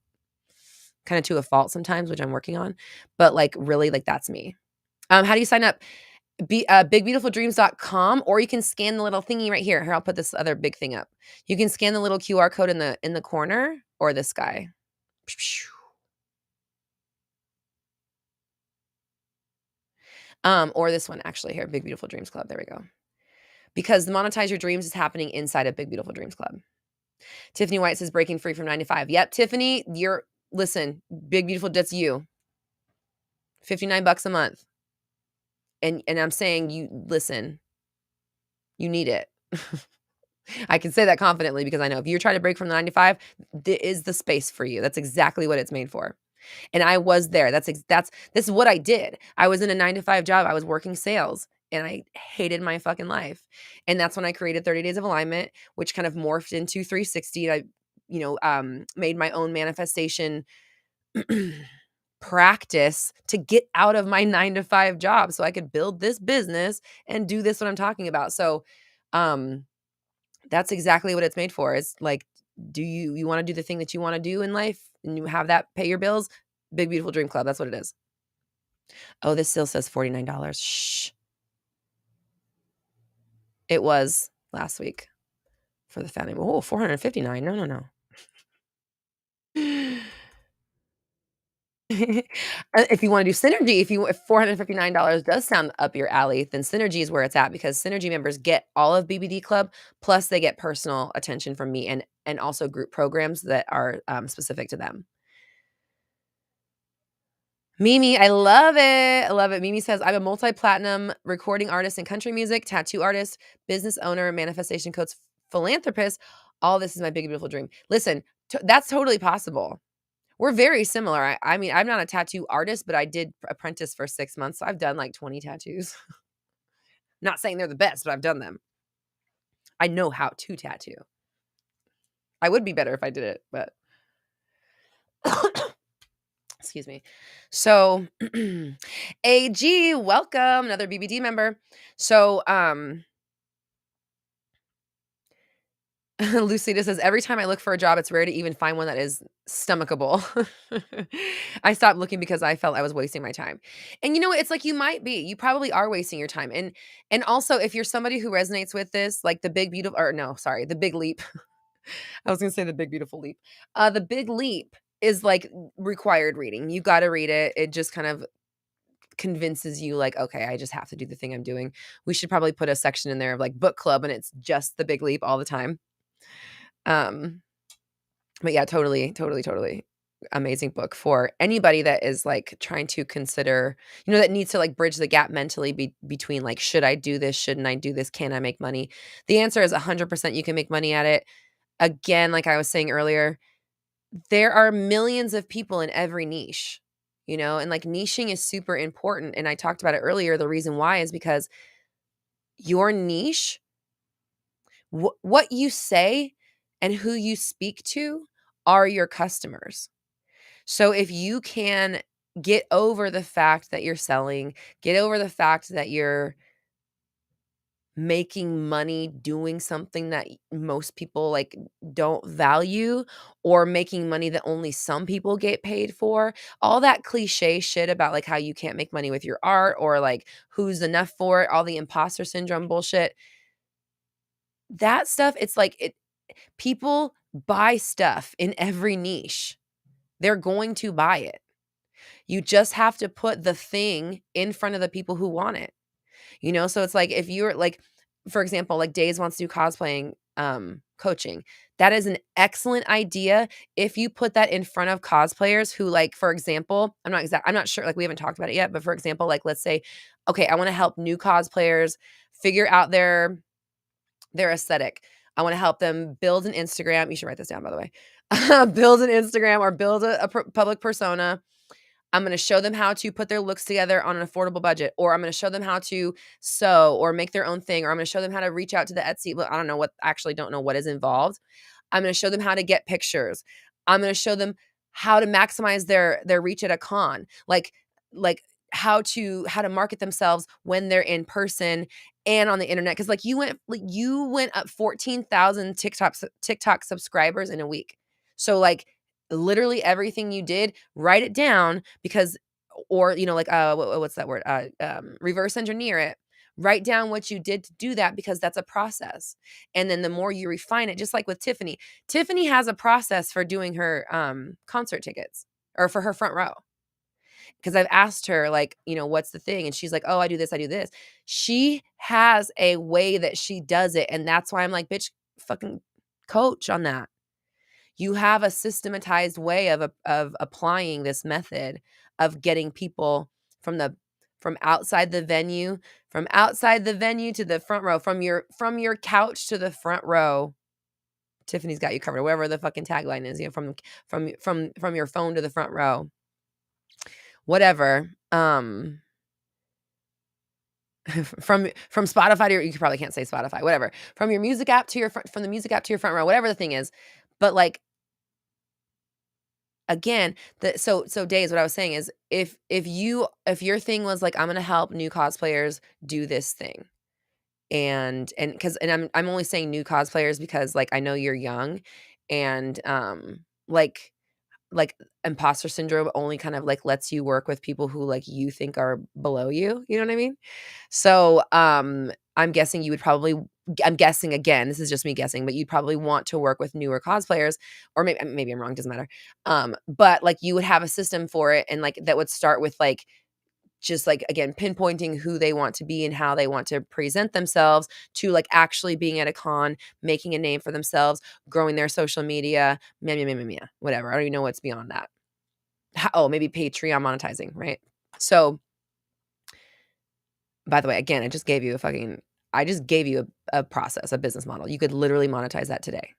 Kind of to a fault sometimes, which I'm working on. But like really, like that's me. How do you sign up? Bigbeautifuldreams.com, or you can scan the little thingy right here. Here, I'll put this other big thing up. You can scan the little QR code in the corner or this guy. Or this one actually here, Big Beautiful Dreams Club. There we go. Because the Monetize Your Dreams is happening inside of Big Beautiful Dreams Club. Tiffany White says breaking free from 9 to 5. Yep, Tiffany, listen, Big Beautiful, that's you. $59 a month. And I'm saying you need it. I can say that confidently because I know if you're trying to break from the 9 to 5, is the space for you. That's exactly what it's made for. And I was there. This is what I did. I was in a 9 to 5 job. I was working sales and I hated my fucking life. And that's when I created 30 Days of Alignment, which kind of morphed into 360. I, made my own manifestation practice to get out of my 9 to 5 job so I could build this business and do this what I'm talking about. So, that's exactly what it's made for. It's like, do you want to do the thing that you want to do in life and you have that pay your bills? Big Beautiful Dream Club. That's what it is. Oh, this still says $49. Shh. It was last week for the family. Oh, $459. No, no, no. If you want to do Synergy, if $459 does sound up your alley, then Synergy is where it's at because Synergy members get all of BBD Club, plus they get personal attention from me and also group programs that are specific to them. Mimi, I love it. I love it. Mimi says, I'm a multi-platinum recording artist in country music, tattoo artist, business owner, manifestation coach, philanthropist. All this is my big, beautiful dream. Listen, that's totally possible. We're very similar. I mean, I'm not a tattoo artist, but I did apprentice for 6 months. So I've done like 20 tattoos. Not saying they're the best, but I've done them. I know how to tattoo. I would be better if I did it, but excuse me. So AG, welcome, another BBD member. So Lucida says, every time I look for a job, it's rare to even find one that is stomachable. I stopped looking because I felt I was wasting my time. And you know what? It's like you might be. You probably are wasting your time. And also, if you're somebody who resonates with this, like the big beautiful, or no, sorry, the big leap. I was gonna say the big beautiful leap. The big leap is like required reading. You got to read it. It just kind of convinces you like, okay, I just have to do the thing I'm doing. We should probably put a section in there of like book club and it's just the big leap all the time. But yeah, totally amazing book for anybody that is like trying to consider, that needs to like bridge the gap mentally between like, should I do this? Shouldn't I do this? Can I make money? The answer is 100% you can make money at it. Again, like I was saying earlier, there are millions of people in every niche, and like niching is super important. And I talked about it earlier. The reason why is because your niche, what you say and who you speak to are your customers. So if you can get over the fact that you're selling, get over the fact that you're making money doing something that most people like don't value, or making money that only some people get paid for, all that cliche shit about like how you can't make money with your art or like who's enough for it, all the imposter syndrome bullshit. That stuff, it's like people buy stuff in every niche. They're going to buy it. You just have to put the thing in front of the people who want it. So it's like if you're like, for example, like Days wants to do cosplaying coaching. That is an excellent idea if you put that in front of cosplayers who, like, for example, I'm not sure, like we haven't talked about it yet, but for example, like let's say, okay, I want to help new cosplayers figure out their aesthetic. I want to help them build an Instagram. You should write this down, by the way. Build an Instagram or build a public persona. I'm going to show them how to put their looks together on an affordable budget, or I'm going to show them how to sew or make their own thing, or I'm going to show them how to reach out to the Etsy. But I don't know what is involved. I'm going to show them how to get pictures. I'm going to show them how to maximize their reach at a con, like how to market themselves when they're in person and on the internet. Cause like you went up 14,000 TikTok subscribers in a week. So like literally everything you did, write it down because, or, what's that word? Reverse engineer it. Write down what you did to do that because that's a process. And then the more you refine it, just like with Tiffany has a process for doing her concert tickets or for her front row. Because I've asked her, like, what's the thing? And she's like, oh, I do this, I do this. She has a way that she does it. And that's why I'm like, bitch, fucking coach on that. You have a systematized way of applying this method of getting people from outside the venue, From outside the venue to the front row, from your couch to the front row, Tiffany's got you covered. Whatever the fucking tagline is, from your phone to the front row. Whatever. From Spotify to you probably can't say Spotify, whatever. From the music app to your front row, whatever the thing is. But like again, so Days, what I was saying is if your thing was like, I'm gonna help new cosplayers do this thing. And I'm only saying new cosplayers because like I know you're young and like imposter syndrome only kind of like lets you work with people who like you think are below you. You know what I mean? So I'm guessing you would probably I'm guessing again, this is just me guessing, but you'd probably want to work with newer cosplayers, or maybe I'm wrong, doesn't matter. But like you would have a system for it and like that would start with like just like again pinpointing who they want to be and how they want to present themselves to like actually being at a con, making a name for themselves, growing their social media, whatever. I don't even know what's beyond that. Maybe Patreon monetizing, right? So by the way, again, I just gave you a process, a business model. You could literally monetize that today.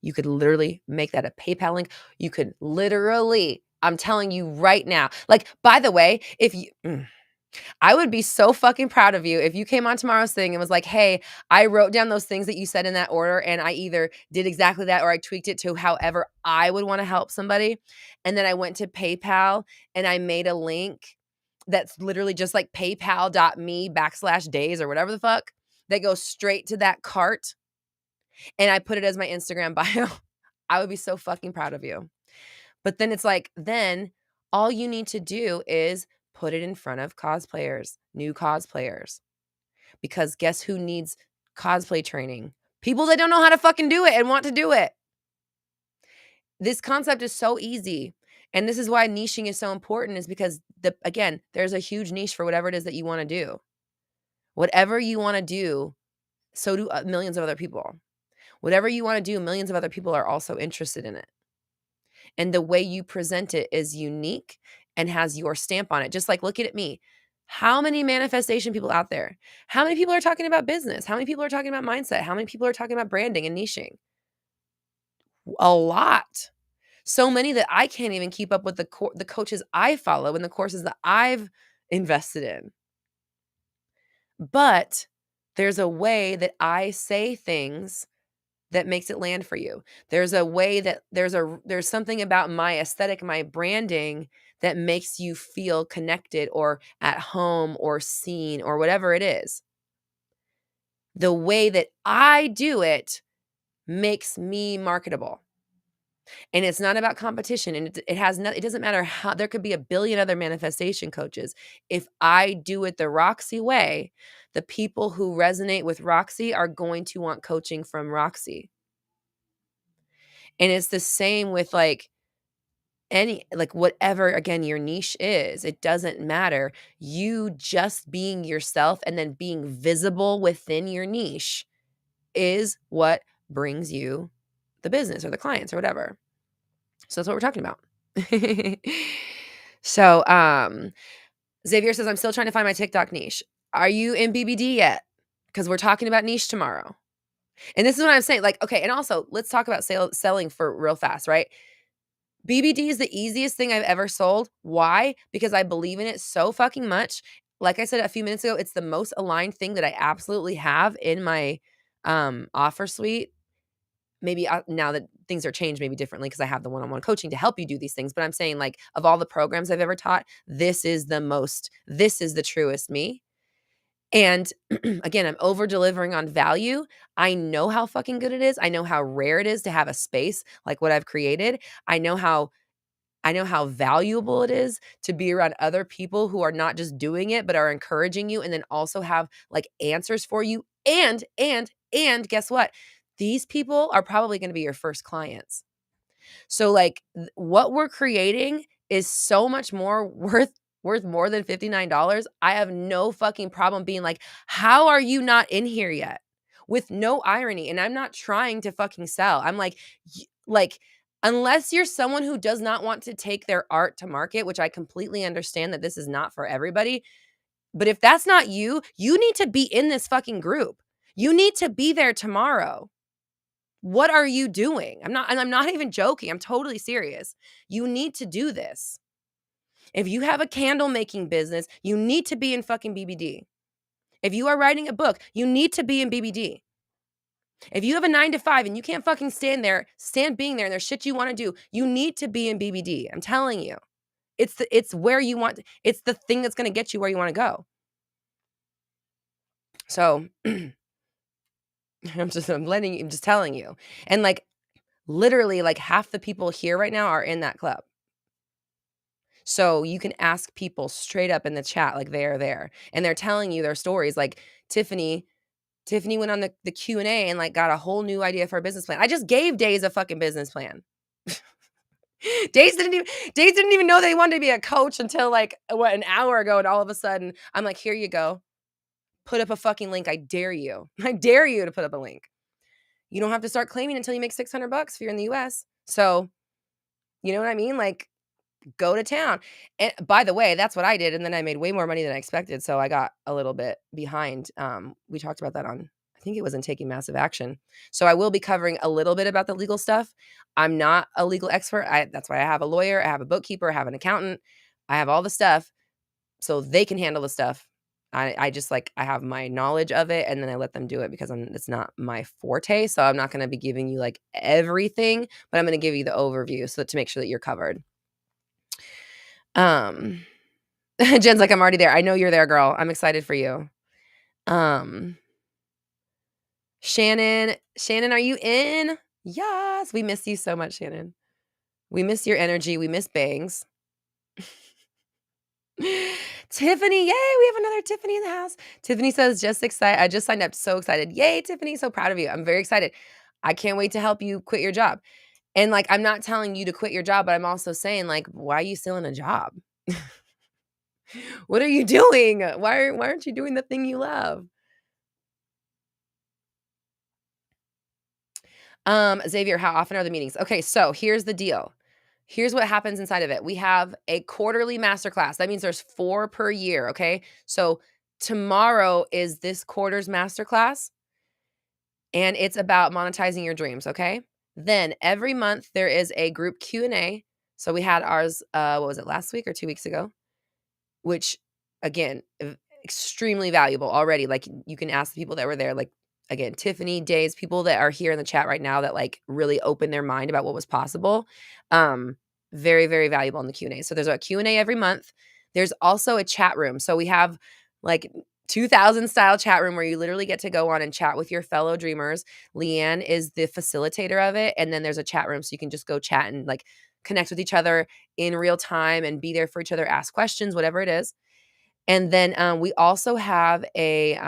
You could literally make that a PayPal link. You could literally, I'm telling you right now. Like, by the way, I would be so fucking proud of you if you came on tomorrow's thing and was like, hey, I wrote down those things that you said in that order and I either did exactly that or I tweaked it to however I would want to help somebody. And then I went to PayPal and I made a link that's literally just like paypal.me/days or whatever the fuck that goes straight to that cart. And I put it as my Instagram bio. I would be so fucking proud of you. But then it's like, then all you need to do is put it in front of cosplayers, new cosplayers. Because guess who needs cosplay training? People that don't know how to fucking do it and want to do it. This concept is so easy. And this is why niching is so important, is because again, there's a huge niche for whatever it is that you want to do. Whatever you want to do, so do millions of other people. Whatever you want to do, millions of other people are also interested in it. And the way you present it is unique and has your stamp on it. Just like, look at me. How many manifestation people out there? How many people are talking about business? How many people are talking about mindset? How many people are talking about branding and niching? A lot. So many that I can't even keep up with the coaches I follow and the courses that I've invested in. But there's a way that I say things that makes it land for you. There's a way that there's something about my aesthetic, my branding that makes you feel connected or at home or seen or whatever it is. The way that I do it makes me marketable. And it's not about competition, and it doesn't matter how. There could be a billion other manifestation coaches. If I do it the Roxy way, the people who resonate with Roxy are going to want coaching from Roxy. And it's the same with like whatever, again, your niche is, it doesn't matter. You just being yourself and then being visible within your niche is what brings you the business or the clients or whatever. So that's what we're talking about. So, Xavier says, I'm still trying to find my TikTok niche. Are you in BBD yet? Because we're talking about niche tomorrow. And this is what I'm saying. Like, okay, and also let's talk about selling for real fast, right? BBD is the easiest thing I've ever sold. Why? Because I believe in it so fucking much. Like I said a few minutes ago, it's the most aligned thing that I absolutely have in my offer suite. Maybe now that things are changed maybe differently because I have the one-on-one coaching to help you do these things. But I'm saying, like, of all the programs I've ever taught, this is the truest me. And again, I'm over delivering on value. I know how fucking good it is. I know how rare it is to have a space like what I've created. I know how valuable it is to be around other people who are not just doing it, but are encouraging you and then also have like answers for you. And guess what? These people are probably going to be your first clients. So like what we're creating is so much more worth more than $59. I have no fucking problem being like, how are you not in here yet? With no irony. And I'm not trying to fucking sell. I'm like, unless you're someone who does not want to take their art to market, which I completely understand that this is not for everybody, But if that's not you, you need to be in this fucking group. You need to be there tomorrow. What are you doing? I'm not even joking. I'm totally serious. You need to do this. If you have a candle making business, you need to be in fucking BBD. If you are writing a book, you need to be in BBD. If you have a 9 to 5 and you can't fucking stand being there and there's shit you want to do, you need to be in BBD. I'm telling you. It's where you want, it's the thing that's going to get you where you want to go. So I'm just telling you. And like literally like half the people here right now are in that club. So you can ask people straight up in the chat, like they're there and they're telling you their stories. Like Tiffany went on the Q&A and like got a whole new idea for a business plan. I just gave Days a fucking business plan. Days didn't even know they wanted to be a coach until like an hour ago. And all of a sudden I'm like, here you go. Put up a fucking link. I dare you. I dare you to put up a link. You don't have to start claiming until you make $600 if you're in the US. So, you know what I mean? Like, go to town. And by the way, that's what I did. And then I made way more money than I expected. So I got a little bit behind. We talked about that on, I think it was in Taking Massive Action. So I will be covering a little bit about the legal stuff. I'm not a legal expert. That's why I have a lawyer. I have a bookkeeper. I have an accountant. I have all the stuff so they can handle the stuff. I just like, I have my knowledge of it and then I let them do it because it's not my forte. So I'm not going to be giving you like everything, but I'm going to give you the overview so to make sure that you're covered. Jen's like, I'm already there. I know you're there, girl. I'm excited for you. Shannon, are you in? Yes. We miss you so much, Shannon. We miss your energy. We miss bangs. Tiffany, yay, we have another Tiffany in the house. Tiffany says, just excited. I just signed up. So excited. Yay, Tiffany. So proud of you. I'm very excited. I can't wait to help you quit your job. And like, I'm not telling you to quit your job, but I'm also saying like, why are you still in a job? What are you doing? Why aren't you doing the thing you love? Xavier, how often are the meetings? Okay, so here's the deal. Here's what happens inside of it. We have a quarterly masterclass. That means there's 4 per year, okay? So tomorrow is this quarter's masterclass, and it's about monetizing your dreams, okay? Then every month there is a group Q&A. So we had ours, what was it, last week or 2 weeks ago? Which, again, extremely valuable already. Like, you can ask the people that were there, like, again, Tiffany, Days, people that are here in the chat right now that, like, really opened their mind about what was possible. Very, very valuable in the Q&A. So there's a Q&A every month. There's also a chat room. So we have, like, 2000 style chat room where you literally get to go on and chat with your fellow dreamers. Leanne is the facilitator of it. And then there's a chat room so you can just go chat and, like, connect with each other in real time and be there for each other, ask questions, whatever it is. And then we also have a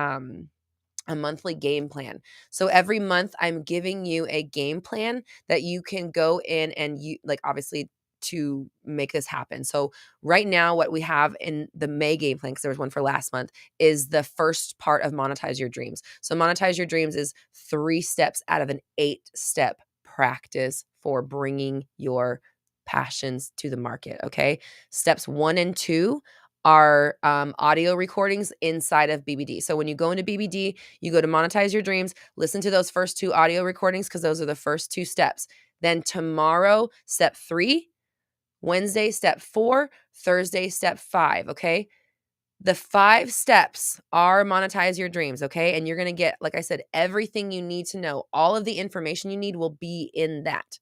monthly game plan. So every month I'm giving you a game plan that you can go in and you like obviously to make this happen. So right now what we have in the May game plan, because there was one for last month, is the first part of Monetize Your Dreams. So Monetize Your Dreams is 3 steps out of an 8-step practice for bringing your passions to the market, okay? Steps 1 and 2 are audio recordings inside of BBD. So when you go into BBD, you go to Monetize Your Dreams, listen to those first 2 audio recordings because those are the first 2 steps. Then tomorrow, step 3, Wednesday, step 4, Thursday, step 5, okay? The 5 steps are Monetize Your Dreams, okay? And you're going to get, like I said, everything you need to know. All of the information you need will be in that.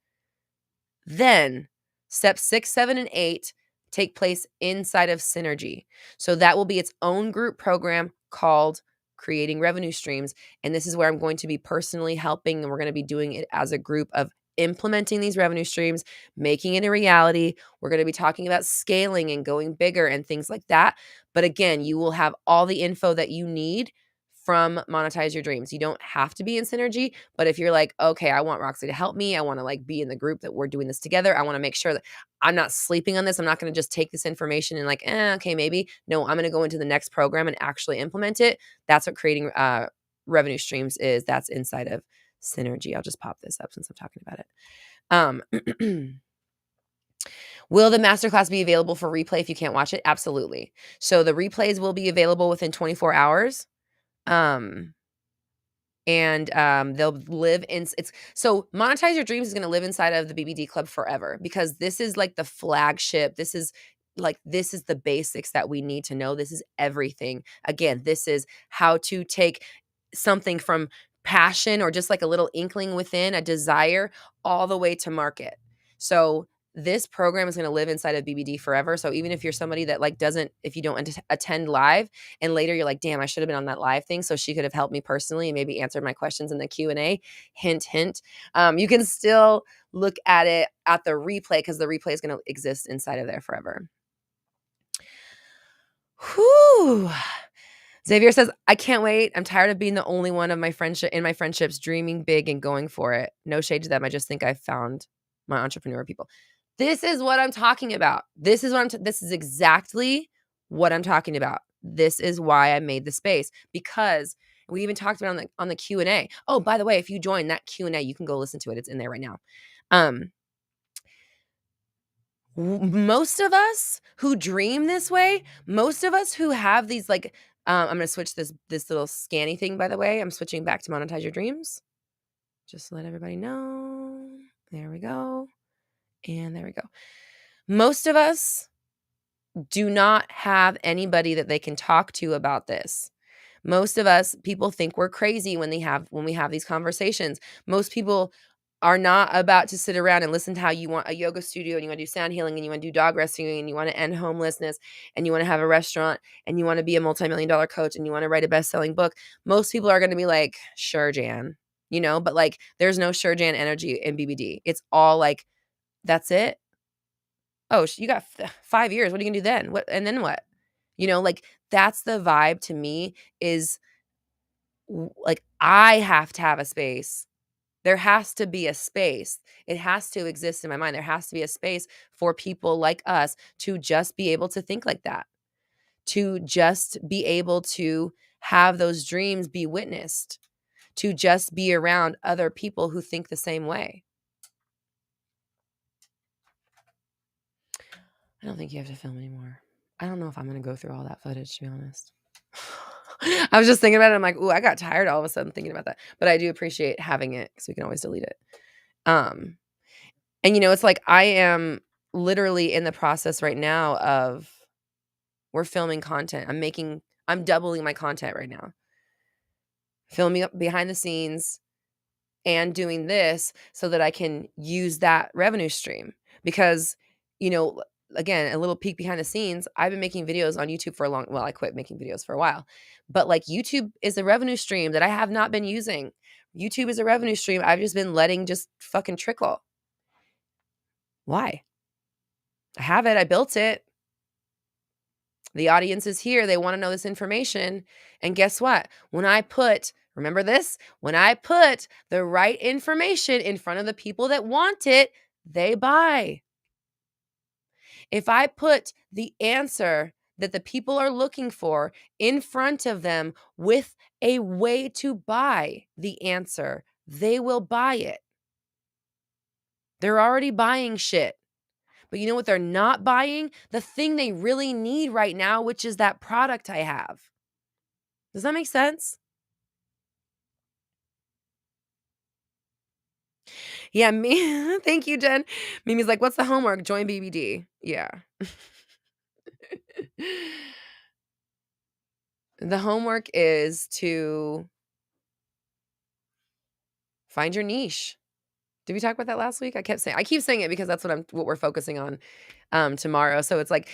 Then steps 6, 7, and 8 take place inside of Synergy. So that will be its own group program called Creating Revenue Streams. And this is where I'm going to be personally helping, and we're going to be doing it as a group of implementing these revenue streams, making it a reality. We're going to be talking about scaling and going bigger and things like that. But again, you will have all the info that you need from Monetize Your Dreams. You don't have to be in Synergy, but if you're like, okay, I want Roxy to help me, I want to like be in the group that we're doing this together. I want to make sure that I'm not sleeping on this. I'm not going to just take this information and like, okay, maybe. No, I'm going to go into the next program and actually implement it. That's what creating revenue streams is. That's inside of Synergy. I'll just pop this up since I'm talking about it. Will the masterclass be available for replay if you can't watch it? Absolutely. So the replays will be available within 24 hours. Um, and they'll live in it's so Monetize Your Dreams is going to live inside of the BBD club forever, because this is like the flagship. This is the basics that we need to know. This is everything. Again, this is how to take something from passion or just like a little inkling within a desire all the way to market. So this program is going to live inside of BBD forever. So even if you're somebody that like doesn't, if you don't attend live, and later you're like, damn, I should have been on that live thing, so she could have helped me personally and maybe answered my questions in the Q&A, hint, hint. You can still look at it at the replay, because the replay is going to exist inside of there forever. Whew. Xavier says, I can't wait. I'm tired of being the only one of my friendships dreaming big and going for it. No shade to them. I just think I've found my entrepreneur people. This is what I'm talking about. This is exactly what I'm talking about. This is why I made the space, because we even talked about on the Q&A. Oh, by the way, if you join that Q&A, you can go listen to it. It's in there right now. Most of us who dream this way, most of us who have these like, I'm going to switch this little scanny thing, by the way. I'm switching back to Monetize Your Dreams. Just to let everybody know. There we go. And there we go. Most of us do not have anybody that they can talk to about this. Most of us, people think we're crazy when we have these conversations. Most people are not about to sit around and listen to how you want a yoga studio, and you want to do sound healing, and you want to do dog rescuing, and you want to end homelessness, and you want to have a restaurant, and you want to be a multi-million-dollar coach, and you want to write a best-selling book. Most people are going to be like, sure, Jan, but like there's no sure, Jan energy in BBD. It's all like, that's it. Oh, you got 5 years. What are you going to do then? What, and then what? Like that's the vibe to me, is like, I have to have a space. There has to be a space. It has to exist in my mind. There has to be a space for people like us to just be able to think like that, to just be able to have those dreams be witnessed, to just be around other people who think the same way. I don't think you have to film anymore. I don't know if I'm going to go through all that footage, to be honest. I was just thinking about it. I'm like, ooh, I got tired all of a sudden thinking about that. But I do appreciate having it, because we can always delete it. And it's like I am literally in the process right now of, we're filming content. I'm doubling my content right now. Filming up behind the scenes and doing this so that I can use that revenue stream. Because, again, a little peek behind the scenes, I've been making videos on YouTube for I quit making videos for a while. But like YouTube is a revenue stream that I have not been using. YouTube is a revenue stream I've just been letting just fucking trickle. Why? I have it. I built it. The audience is here. They want to know this information. And guess what? Remember this? When I put the right information in front of the people that want it, they buy. If I put the answer that the people are looking for in front of them with a way to buy the answer, they will buy it. They're already buying shit. But you know what they're not buying? The thing they really need right now, which is that product I have. Does that make sense? Yeah, me. Thank you, Jen. Mimi's like, what's the homework? Join BBD. Yeah. The homework is to find your niche. Did we talk about that last week? I keep saying it because that's what we're focusing on tomorrow. So it's like,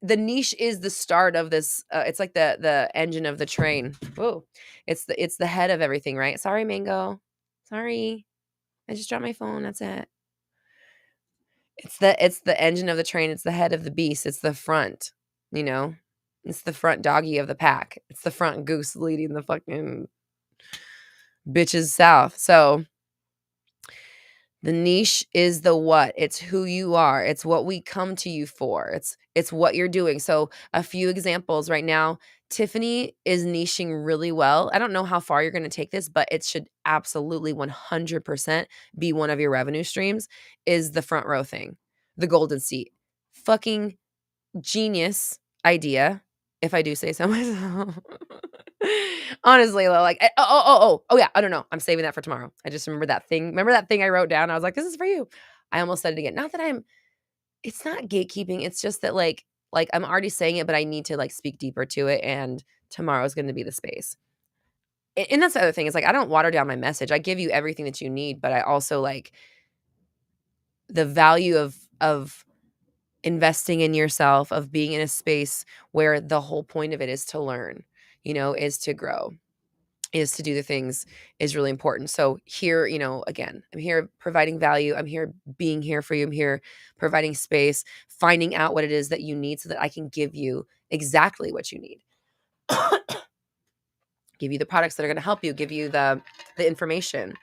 the niche is the start of this. It's like the engine of the train. Whoa. It's the head of everything, right? Sorry, Mango. Sorry. I just dropped my phone. That's it. It's the engine of the train. It's the head of the beast. It's the front, It's the front doggy of the pack. It's the front goose leading the fucking bitches south. So the niche is the what. It's who you are. It's what we come to you for. It's what you're doing. So a few examples right now. Tiffany is niching really well. I don't know how far you're going to take this, but it should absolutely 100% be one of your revenue streams, is the front row thing, the golden seat. fucking genius idea, if I do say so myself. Honestly, though, like, oh, yeah, I don't know. I'm saving that for tomorrow. I just remember that thing. Remember that thing I wrote down? I was like, this is for you. I almost said it again. Not that it's not gatekeeping. It's just that like I'm already saying it, but I need to like speak deeper to it. And tomorrow's going to be the space. And that's the other thing is like, I don't water down my message. I give you everything that you need, but I also like the value of investing in yourself, of being in a space where the whole point of it is to learn, is to grow, is to do the things is really important. So here, again, I'm here providing value. I'm here being here for you. I'm here providing space, finding out what it is that you need so that I can give you exactly what you need. Give you the products that are going to help you, give you the information.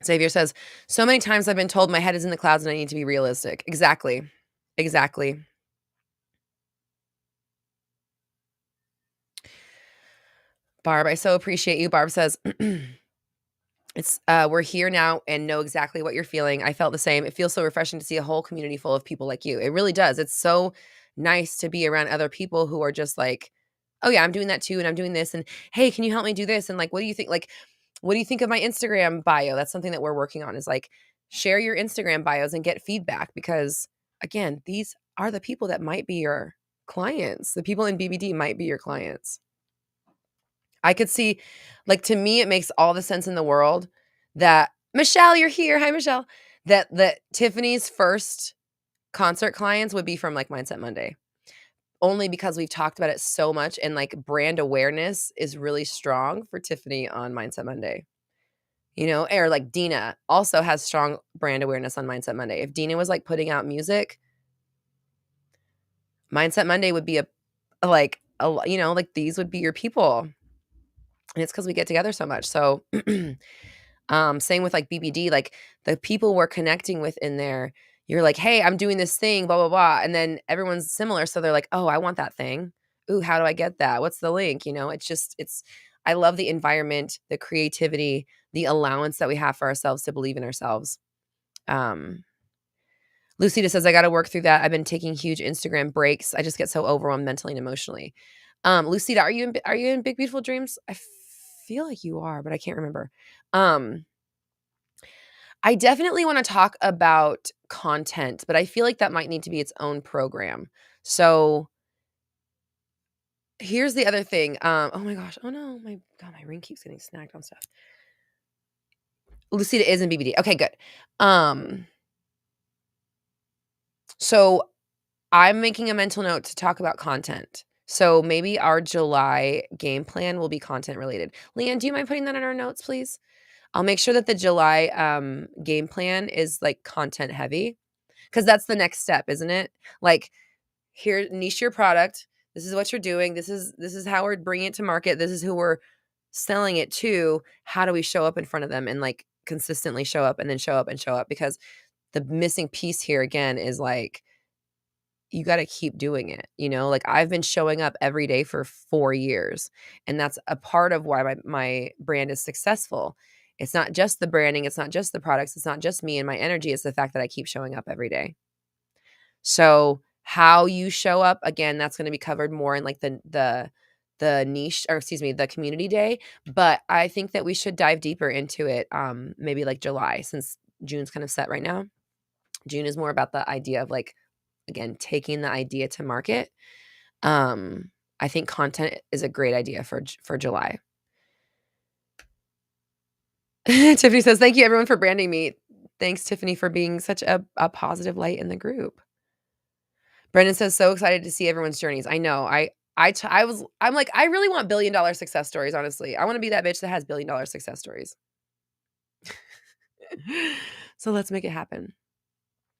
Xavier says, so many times I've been told my head is in the clouds and I need to be realistic. Exactly. Barb, I so appreciate you. Barb says, it's we're here now and know exactly what you're feeling. I felt the same. It feels so refreshing to see a whole community full of people like you. It really does. It's so nice to be around other people who are just like, oh yeah, I'm doing that too, and I'm doing this, and hey, can you help me do this? And like, what do you think? Like, what do you think of my Instagram bio? That's something that we're working on. Is like share your Instagram bios and get feedback because again, these are the people that might be your clients. The people in BBD might be your clients. I could see, like, to me, it makes all the sense in the world that Michelle, you're here. Hi, Michelle. That Tiffany's first concert clients would be from like Mindset Monday, only because we've talked about it so much and like brand awareness is really strong for Tiffany on Mindset Monday. Or like Dina also has strong brand awareness on Mindset Monday. If Dina was like putting out music, Mindset Monday would be like these would be your people. And it's because we get together so much. So same with like BBD, like the people we're connecting with in there, you're like, hey, I'm doing this thing, blah, blah, blah. And then everyone's similar. So they're like, oh, I want that thing. Ooh, how do I get that? What's the link? I love the environment, the creativity, the allowance that we have for ourselves to believe in ourselves. Lucida says, I got to work through that. I've been taking huge Instagram breaks. I just get so overwhelmed mentally and emotionally. Lucida, are you in Big Beautiful Dreams? I feel like you are, but I can't remember. I definitely want to talk about content, but I feel like that might need to be its own program. So here's the other thing. Oh my gosh. Oh no, my ring keeps getting snagged on stuff. Lucida is in BBD. Okay, good. So I'm making a mental note to talk about content. So maybe our July game plan will be content related. Leanne, do you mind putting that in our notes, please? I'll make sure that the July game plan is like content heavy because that's the next step, isn't it? Like, here, niche your product. This is what you're doing. This is how we're bringing it to market. This is who we're selling it to. How do we show up in front of them and like consistently show up and then show up and show up? Because the missing piece here again is like, you got to keep doing it. Like I've been showing up every day for 4 years, and that's a part of why my brand is successful. It's not just the branding. It's not just the products. It's not just me and my energy. It's the fact that I keep showing up every day. So how you show up, again, that's going to be covered more in like the niche, or excuse me, the community day. But I think that we should dive deeper into it. Maybe like July, since June's kind of set right now. June is more about the idea of like, again, taking the idea to market. I think content is a great idea for July. Tiffany says, thank you everyone for branding me. Thanks, Tiffany, for being such a positive light in the group. Brendan says, so excited to see everyone's journeys. I know. I'm like, I really want $1 billion success stories, honestly. I want to be that bitch that has $1 billion success stories. So let's make it happen.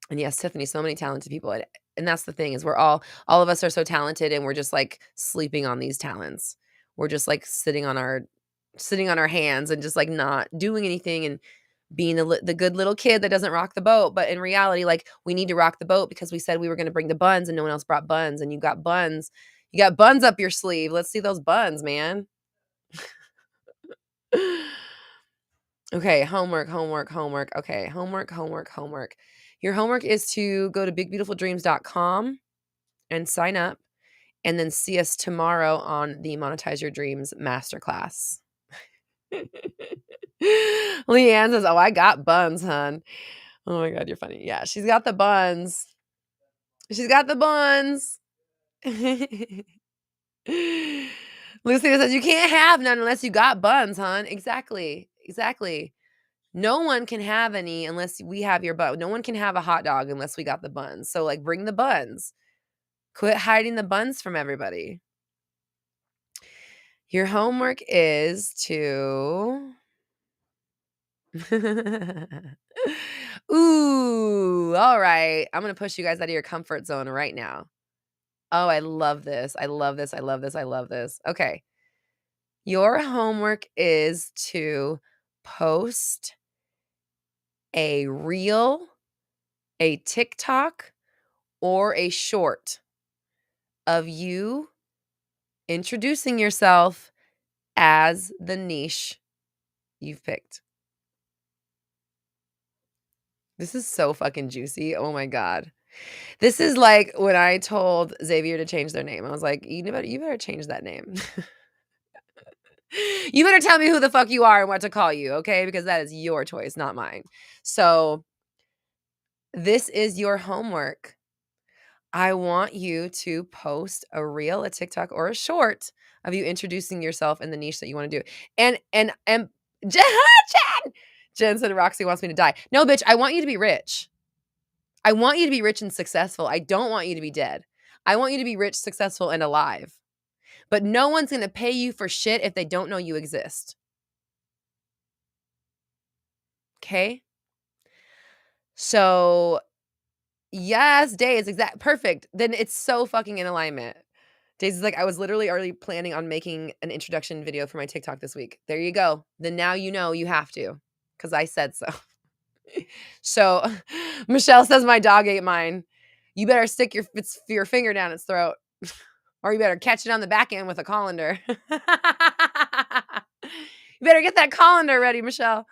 And yes, Tiffany, so many talented people. And that's the thing is all of us are so talented and we're just like sleeping on these talents. We're just like sitting on our hands and just like not doing anything and being the good little kid that doesn't rock the boat. But in reality, like we need to rock the boat because we said we were going to bring the buns and no one else brought buns, and you got buns. You got buns up your sleeve. Let's see those buns, man. Okay, homework. Okay, homework. Your homework is to go to bigbeautifuldreams.com and sign up, and then see us tomorrow on the Monetize Your Dreams Masterclass. Leanne says, "Oh, I got buns, hun." Oh my God, you're funny. Yeah, she's got the buns. She's got the buns. Lucy says, "You can't have none unless you got buns, hun." Exactly. No one can have any unless we have your bun. No one can have a hot dog unless we got the buns. So, like, bring the buns. Quit hiding the buns from everybody. Your homework is to Ooh, all right. I'm gonna push you guys out of your comfort zone right now. Oh, I love this. Okay. Your homework is to post a reel, a TikTok, or a short of you introducing yourself as the niche you've picked. This is so fucking juicy. Oh my God. This is like when I told Xavier to change their name. I was like, you better change that name. You better tell me who the fuck you are and what to call you, okay? Because that is your choice, not mine. So this is your homework. I want you to post a reel, a TikTok, or a short of you introducing yourself in the niche that you want to do. And Jen said Roxy wants me to die. No, bitch, I want you to be rich. I want you to be rich and successful. I don't want you to be dead. I want you to be rich, successful, and alive. But no one's going to pay you for shit if they don't know you exist. Okay? So, yes, Days, perfect. Then it's so fucking in alignment. Days is like, I was literally already planning on making an introduction video for my TikTok this week. There you go. Then now you know you have to, because I said so. So, Michelle says my dog ate mine. You better stick your finger down its throat, or you better catch it on the back end with a colander. You better get that colander ready, Michelle.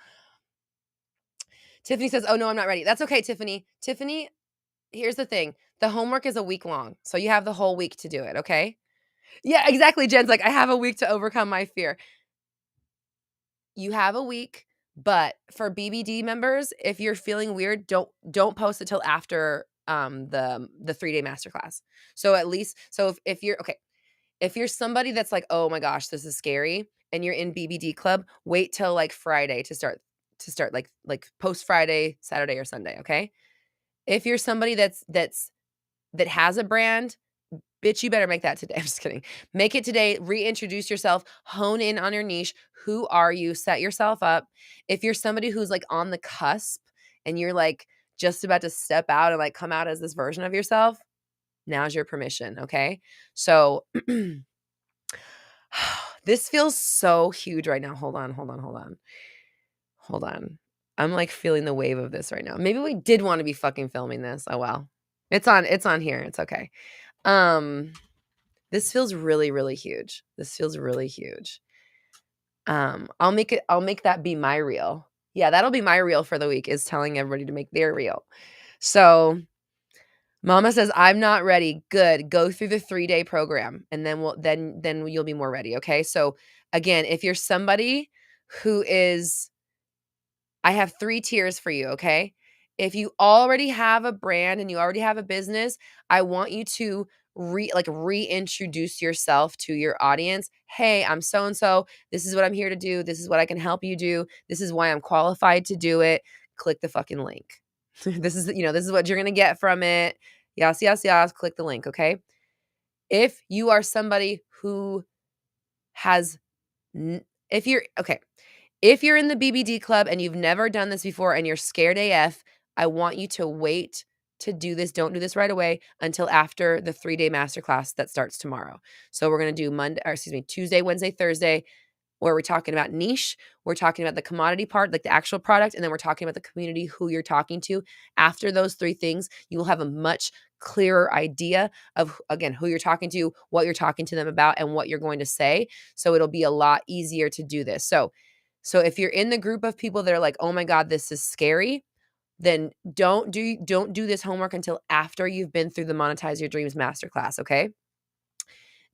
Tiffany says, "Oh no, I'm not ready." That's okay, Tiffany. Tiffany, here's the thing. The homework is a week long, so you have the whole week to do it, okay? Yeah, exactly. Jen's like, "I have a week to overcome my fear." You have a week, but for BBD members, if you're feeling weird, don't post it till after the 3-day masterclass. So at least if you're okay, if you're somebody that's like, "Oh my gosh, this is scary," and you're in BBD club, wait till like Friday to start like post Friday, Saturday or Sunday, okay? If you're somebody that has a brand, bitch, you better make that today. I'm just kidding. Make it today. Reintroduce yourself. Hone in on your niche. Who are you? Set yourself up. If you're somebody who's like on the cusp and you're like just about to step out and like come out as this version of yourself, now's your permission. Okay. So this feels so huge right now. Hold on. I'm like feeling the wave of this right now. Maybe we did want to be fucking filming this. Oh well. It's on here. It's okay. This feels really, really huge. I'll make that be my reel. Yeah, that'll be my reel for the week, is telling everybody to make their reel. So Mama says, "I'm not ready." Good. Go through the 3-day program and then you'll be more ready. Okay. So again, if you're somebody who is, I have 3 tiers for you. Okay. If you already have a brand and you already have a business, I want you to reintroduce yourself to your audience. "Hey, I'm so and so. This is what I'm here to do. This is what I can help you do. This is why I'm qualified to do it. Click the fucking link." This is what you're going to get from it. Yes. Click the link, okay? If you are somebody who has if you're in the BBD club and you've never done this before and you're scared AF, I want you to wait to do this. Don't do this right away until after the 3-day masterclass that starts tomorrow. So we're going to do Tuesday, Wednesday, Thursday. where we're talking about niche, we're talking about the commodity part, like the actual product, and then we're talking about the community, who you're talking to. After those three things, you will have a much clearer idea of, again, who you're talking to, what you're talking to them about, and what you're going to say. So it'll be a lot easier to do this. So if you're in the group of people that are like, oh my God, this is scary, then don't do this homework until after you've been through the Monetize Your Dreams masterclass, okay?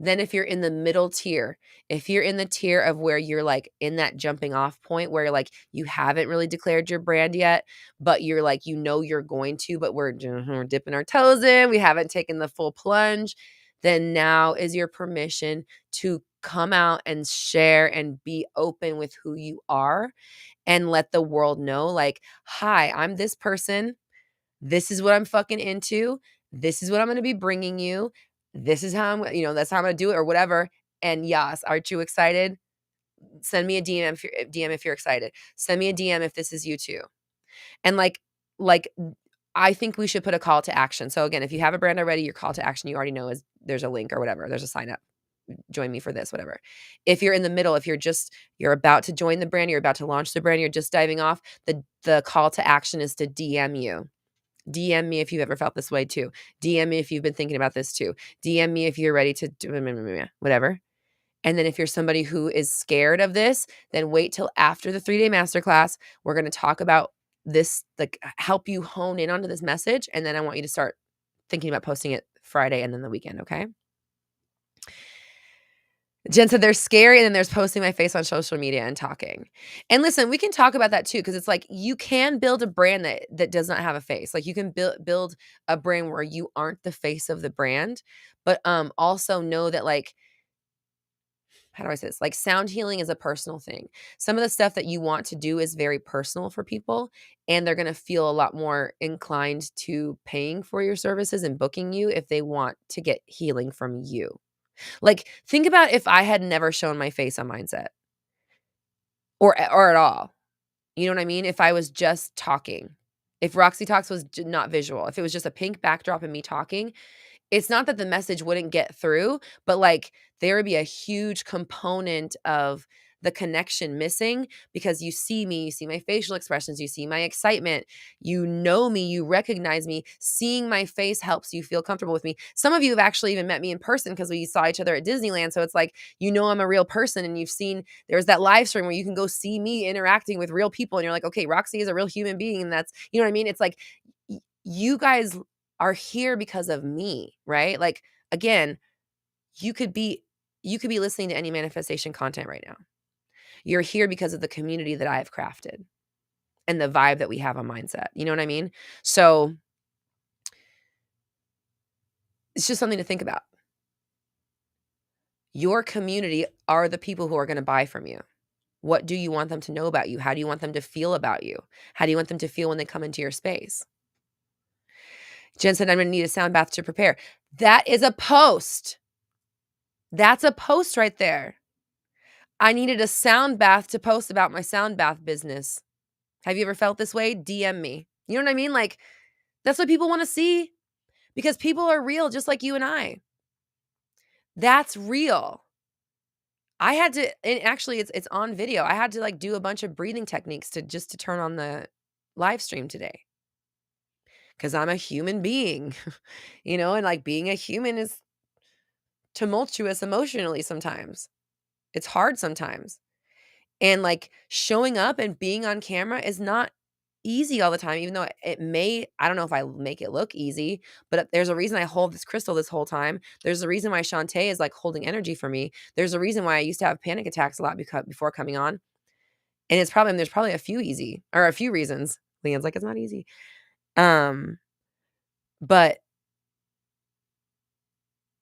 Then if you're in the middle tier, if you're in the tier of where you're like in that jumping off point where like you haven't really declared your brand yet, but you're like, you're going to, but we're dipping our toes in, we haven't taken the full plunge, then now is your permission to come out and share and be open with who you are and let the world know, like, hi, I'm this person. This is what I'm fucking into. This is what I'm going to be bringing you. This is how that's how I'm going to do it or whatever. And yes, aren't you excited? Send me a DM if you're excited. Send me a DM if this is you too. And like I think we should put a call to action. So again, if you have a brand already, your call to action you already know is there's a link or whatever. There's a sign up. Join me for this, whatever. If you're in the middle, if you're about to join the brand, you're about to launch the brand, you're just diving off, the call to action is to DM you. DM me if you've ever felt this way too. DM me if you've been thinking about this too. DM me if you're ready to do whatever. And then if you're somebody who is scared of this, then wait till after the 3-day masterclass. We're going to talk about this, like help you hone in onto this message. And then I want you to start thinking about posting it Friday and then the weekend, okay? Jen said there's scary and then there's posting my face on social media and talking. And listen, we can talk about that too, because it's like you can build a brand that does not have a face. Like you can build a brand where you aren't the face of the brand, but also know that, like, how do I say this? Like sound healing is a personal thing. Some of the stuff that you want to do is very personal for people, and they're going to feel a lot more inclined to paying for your services and booking you if they want to get healing from you. Like, think about if I had never shown my face on Mindset or at all. You know what I mean? If I was just talking. If Roxy Talks was not visual, if it was just a pink backdrop and me talking, it's not that the message wouldn't get through, but like there would be a huge component of the connection missing because you see me, you see my facial expressions, you see my excitement, you know me, you recognize me. Seeing my face helps you feel comfortable with me. Some of you have actually even met me in person because we saw each other at Disneyland. So it's like, I'm a real person, and you've seen, there's that live stream where you can go see me interacting with real people and you're like, okay, Roxy is a real human being. And that's, you know what I mean? It's like you guys are here because of me, right? Like, again, you could be listening to any manifestation content right now. You're here because of the community that I have crafted and the vibe that we have on Mindset. You know what I mean? So it's just something to think about. Your community are the people who are going to buy from you. What do you want them to know about you? How do you want them to feel about you? How do you want them to feel when they come into your space? Jen said, I'm going to need a sound bath to prepare. That is a post. That's a post right there. I needed a sound bath to post about my sound bath business. Have you ever felt this way? DM me. You know what I mean? Like, that's what people want to see, because people are real, just like you and I. That's real. I had to, and actually it's on video. I had to like do a bunch of breathing techniques to turn on the live stream today. Cause I'm a human being, and like being a human is tumultuous emotionally sometimes. It's hard sometimes. And like showing up and being on camera is not easy all the time, even though I don't know if I make it look easy, but there's a reason I hold this crystal this whole time. There's a reason why Shantae is like holding energy for me. There's a reason why I used to have panic attacks a lot before coming on. And there's probably a few reasons. Leon's like, it's not easy. But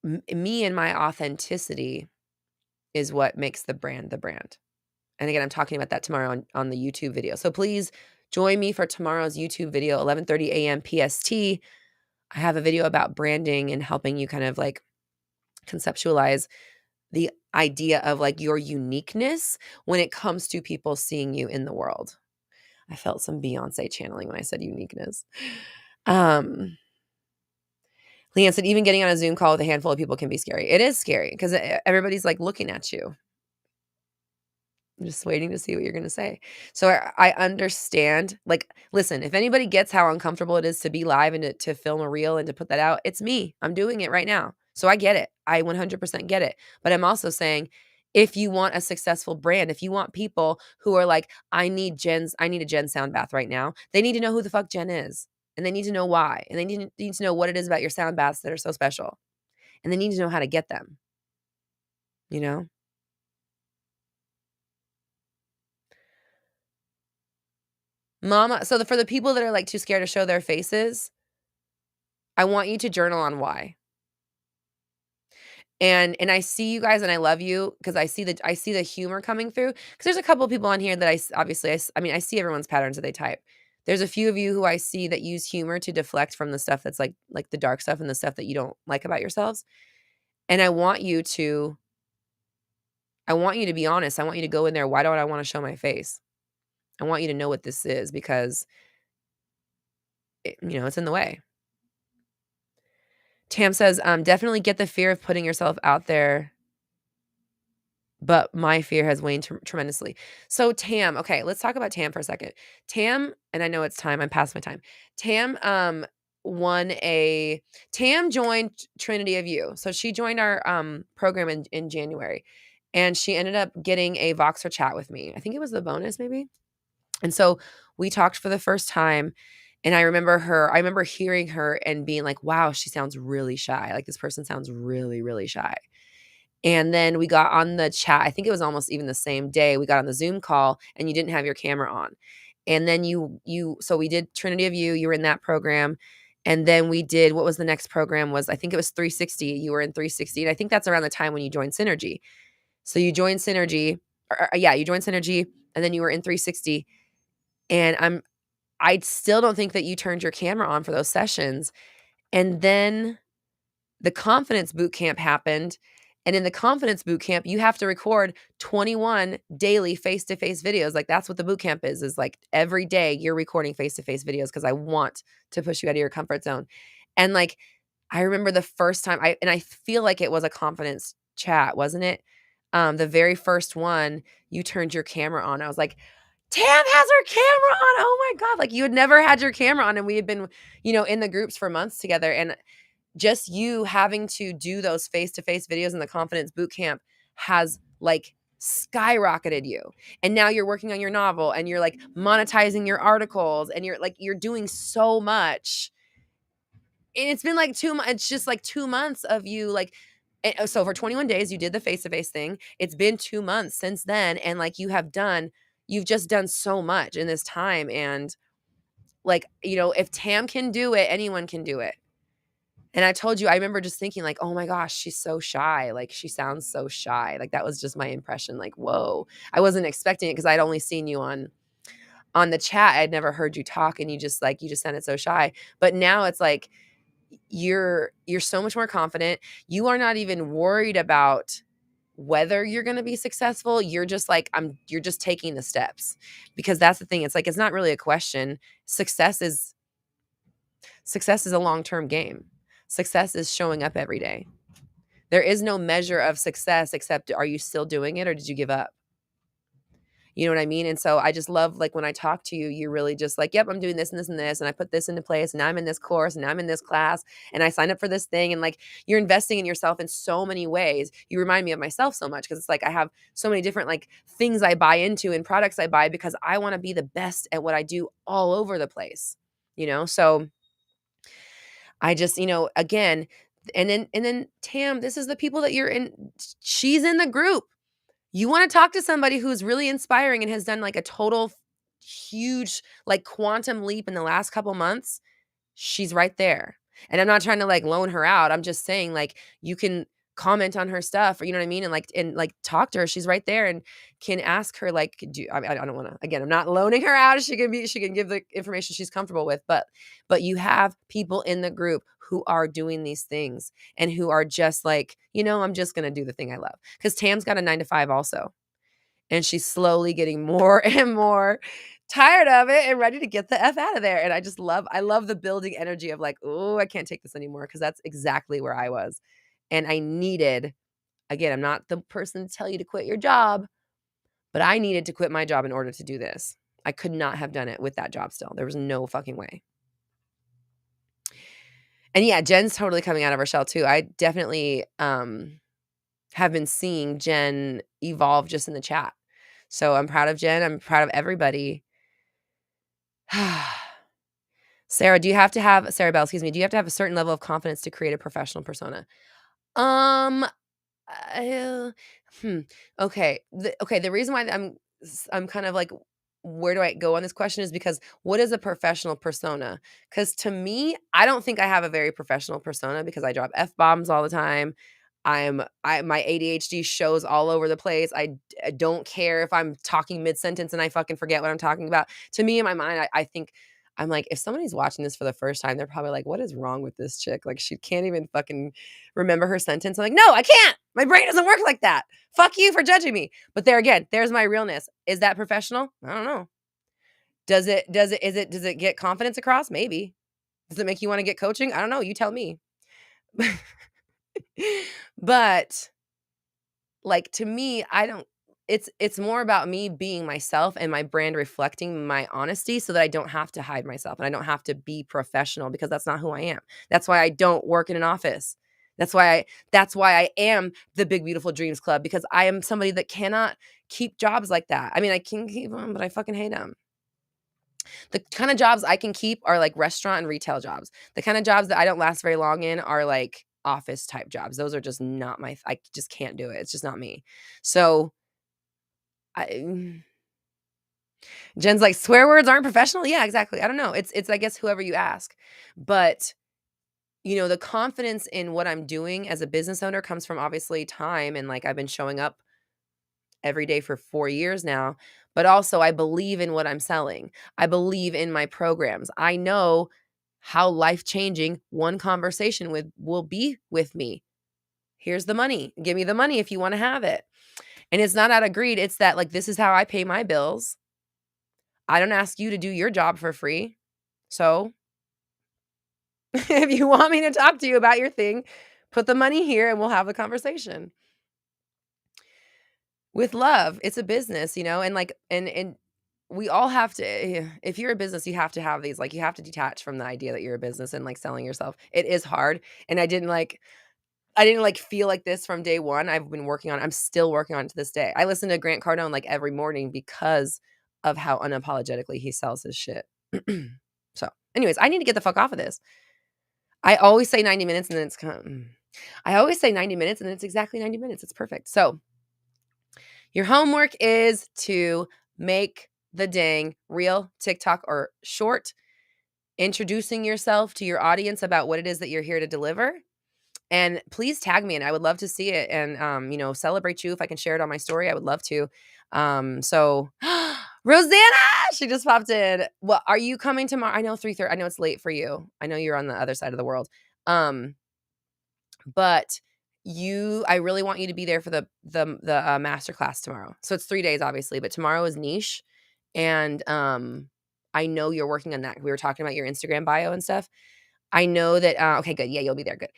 me and my authenticity is what makes the brand the brand. And again, I'm talking about that tomorrow on the YouTube video. So please join me for tomorrow's YouTube video, 11:30 a.m. PST. I have a video about branding and helping you kind of like conceptualize the idea of like your uniqueness when it comes to people seeing you in the world. I felt some Beyonce channeling when I said uniqueness. Leanne said, even getting on a Zoom call with a handful of people can be scary. It is scary because everybody's like looking at you. I'm just waiting to see what you're gonna say. So I understand, like, listen, if anybody gets how uncomfortable it is to be live and to film a reel and to put that out, it's me. I'm doing it right now. So I get it. I 100% get it. But I'm also saying, if you want a successful brand, if you want people who are like, I need a Jen sound bath right now, they need to know who the fuck Jen is. And they need to know why. And they need to know what it is about your sound baths that are so special. And they need to know how to get them, you know? Mama, so for the people that are, like, too scared to show their faces, I want you to journal on why. And I see you guys and I love you because I see the humor coming through. Because there's a couple of people on here that obviously, I mean, I see everyone's patterns that they type. There's a few of you who I see that use humor to deflect from the stuff that's, like, the dark stuff and the stuff that you don't like about yourselves, and I want you to be honest. I want you to go in there, "Why don't I wanna show my face?" I want you to know what this is because it's in the way. Tam says, "Definitely get the fear of putting yourself out there, but my fear has waned tremendously." So Tam, okay, let's talk about Tam for a second. Tam, and I know it's time, I'm past my time. Tam, won a Tam joined Trinity of You. So she joined our, program in January, and she ended up getting a Voxer chat with me. I think it was the bonus maybe? And so we talked for the first time, and I remember hearing her and being like, "Wow, she sounds really shy. Like, this person sounds really, really shy." And then we got on the chat. I think it was almost even the same day. We got on the Zoom call and you didn't have your camera on. And then so we did Trinity of You were in that program. And then we did, what was the next program was, I think it was 360. You were in 360. And I think that's around the time when you joined Synergy. So you joined Synergy, yeah, you joined Synergy and then you were in 360. And I still don't think that you turned your camera on for those sessions. And then the confidence boot camp happened. And in the confidence boot camp, you have to record 21 daily face-to-face videos. Like, that's what the boot camp is like every day you're recording face-to-face videos because I want to push you out of your comfort zone. And like, I remember the first time I feel like it was a confidence chat, wasn't it? The very first one, you turned your camera on. I was like, Tam has her camera on. Oh my God. Like, you had never had your camera on. And we had been, in the groups for months together. And just you having to do those face-to-face videos in the confidence boot camp has, like, skyrocketed you. And now you're working on your novel and you're, like, monetizing your articles and you're doing so much. And it's been like it's just like 2 months of you, like, so for 21 days you did the face-to-face thing. It's been 2 months since then, and like you've just done so much in this time. And like, if Tam can do it, anyone can do it. And I told you, I remember just thinking like, "Oh my gosh, she's so shy. Like, she sounds so shy." Like, that was just my impression, like, "Whoa." I wasn't expecting it because I'd only seen you on the chat. I'd never heard you talk, and you just sounded so shy. But now it's like you're so much more confident. You are not even worried about whether you're going to be successful. You're just like, you're just taking the steps. Because that's the thing. It's like, it's not really a question. Success is a long-term game. Success is showing up every day. There is no measure of success except, are you still doing it or did you give up? You know what I mean? And so I just love, like, when I talk to you, you're really just like, "Yep, I'm doing this and this and this, and I put this into place, and now I'm in this course, and now I'm in this class, and I signed up for this thing." And like, you're investing in yourself in so many ways. You remind me of myself so much because it's like I have so many different, like, things I buy into and products I buy because I want to be the best at what I do all over the place. So I just, again, and then Tam, this is the people that you're in. She's in the group. You wanna talk to somebody who's really inspiring and has done, like, a total huge, like, quantum leap in the last couple months, she's right there. And I'm not trying to, like, loan her out. I'm just saying, like, you can comment on her stuff, or you know what I mean? And talk to her. She's right there and can ask her, like, I don't wanna, again, I'm not loaning her out. She can give the information she's comfortable with, but you have people in the group who are doing these things and who are just like, I'm just gonna do the thing I love. Because Tam's got a 9 to 5 also, and she's slowly getting more and more tired of it and ready to get the F out of there. And I love the building energy of like, "Oh, I can't take this anymore," because that's exactly where I was. And I needed, again, I'm not the person to tell you to quit your job, But I needed to quit my job in order to do this. I could not have done it with that job still. There was no fucking way. And yeah, Jen's totally coming out of her shell too. I definitely have been seeing Jen evolve just in the chat. So I'm proud of Jen. I'm proud of everybody. Sarah Bell, excuse me, do you have to have a certain level of confidence to create a professional persona? Um, uh, okay. The reason why I'm kind of like, where do I go on this question is because what is a professional persona? Because to me, I don't think I have a very professional persona because I drop F-bombs all the time. My ADHD shows all over the place. I don't care if I'm talking mid-sentence and I fucking forget what I'm talking about. To me, in my mind, I think I'm like, if somebody's watching this for the first time, they're probably like, what is wrong with this chick? Like, she can't even fucking remember her sentence. I'm like, no, I can't. My brain doesn't work like that. Fuck you for judging me. But there again, there's my realness. Is that professional? I don't know. Does it get confidence across? Maybe. Does it make you want to get coaching? I don't know. You tell me. But like, to me, I don't it's more about me being myself and my brand reflecting my honesty so that I don't have to hide myself and I don't have to be professional because that's not who I am. That's why I don't work in an office. That's why I am the Big Beautiful Dreams Club, because I am somebody that cannot keep jobs like that. I mean, I can keep them, but I fucking hate them. The kind of jobs I can keep are like restaurant and retail jobs. The kind of jobs that I don't last very long in are like office type jobs. Those are just not I just can't do it. It's just not me. So I Jen's like, swear words aren't professional? Yeah, exactly. I don't know. It's I guess whoever you ask. But the confidence in what I'm doing as a business owner comes from obviously time, and like I've been showing up every day for 4 years now, but also I believe in what I'm selling. I believe in my programs. I know how life-changing one conversation will be with me. Here's the money. Give me the money if you want to have it. And it's not out of greed. It's that like, this is how I pay my bills. I don't ask you to do your job for free. So if you want me to talk to you about your thing, put the money here and we'll have the conversation. With love, it's a business, and like and we all have to if you're a business, you have to have these, like, you have to detach from the idea that you're a business and like selling yourself. It is hard, and I didn't feel like this from day one. I'm still working on it to this day. I listen to Grant Cardone like every morning because of how unapologetically he sells his shit. So, anyways, I need to get the fuck off of this. I always say 90 minutes and then I always say 90 minutes and then it's exactly 90 minutes. It's perfect. So, your homework is to make the dang reel, TikTok, or short, introducing yourself to your audience about what it is that you're here to deliver. And please tag me, and I would love to see it and, celebrate you. If I can share it on my story, I would love to. So Rosanna, she just popped in. Well, are you coming tomorrow? I know 3:30. I know it's late for you. I know you're on the other side of the world. But I really want you to be there for the masterclass tomorrow. So it's 3 days, obviously, but tomorrow is niche. And I know you're working on that. We were talking about your Instagram bio and stuff. I know that okay, good. Yeah, you'll be there. Good.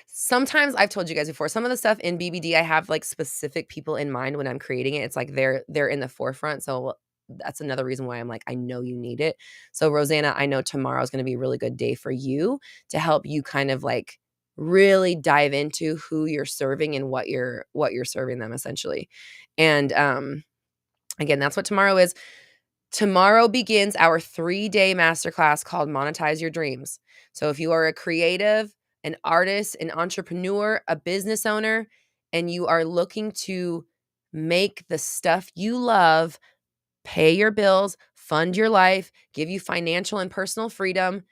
Sometimes I've told you guys before, some of the stuff in BBD, I have like specific people in mind when I'm creating it. It's like they're in the forefront. So that's another reason why I'm like, I know you need it. So Rosanna, I know tomorrow is going to be a really good day for you to help you kind of like really dive into who you're serving and what you're serving them essentially. And again, that's what tomorrow is. Tomorrow begins our 3-day masterclass called Monetize Your Dreams. So if you are a creative, an artist, an entrepreneur, a business owner, and you are looking to make the stuff you love pay your bills, fund your life, give you financial and personal freedom,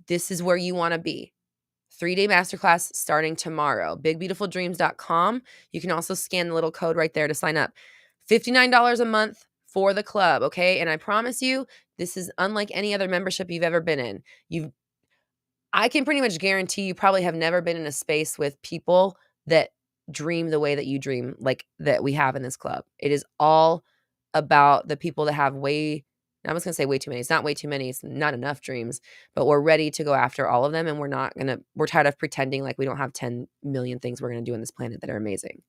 this is where you want to be. 3-day masterclass starting tomorrow. BigBeautifulDreams.com. You can also scan the little code right there to sign up. $59 a month for the club, okay? And I promise you, this is unlike any other membership you've ever been in. I can pretty much guarantee you probably have never been in a space with people that dream the way that you dream, like that we have in this club. It is all about the people that have I was going to say way too many. It's not way too many. It's not enough dreams, but we're ready to go after all of them. And we're tired of pretending like we don't have 10 million things we're going to do on this planet that are amazing.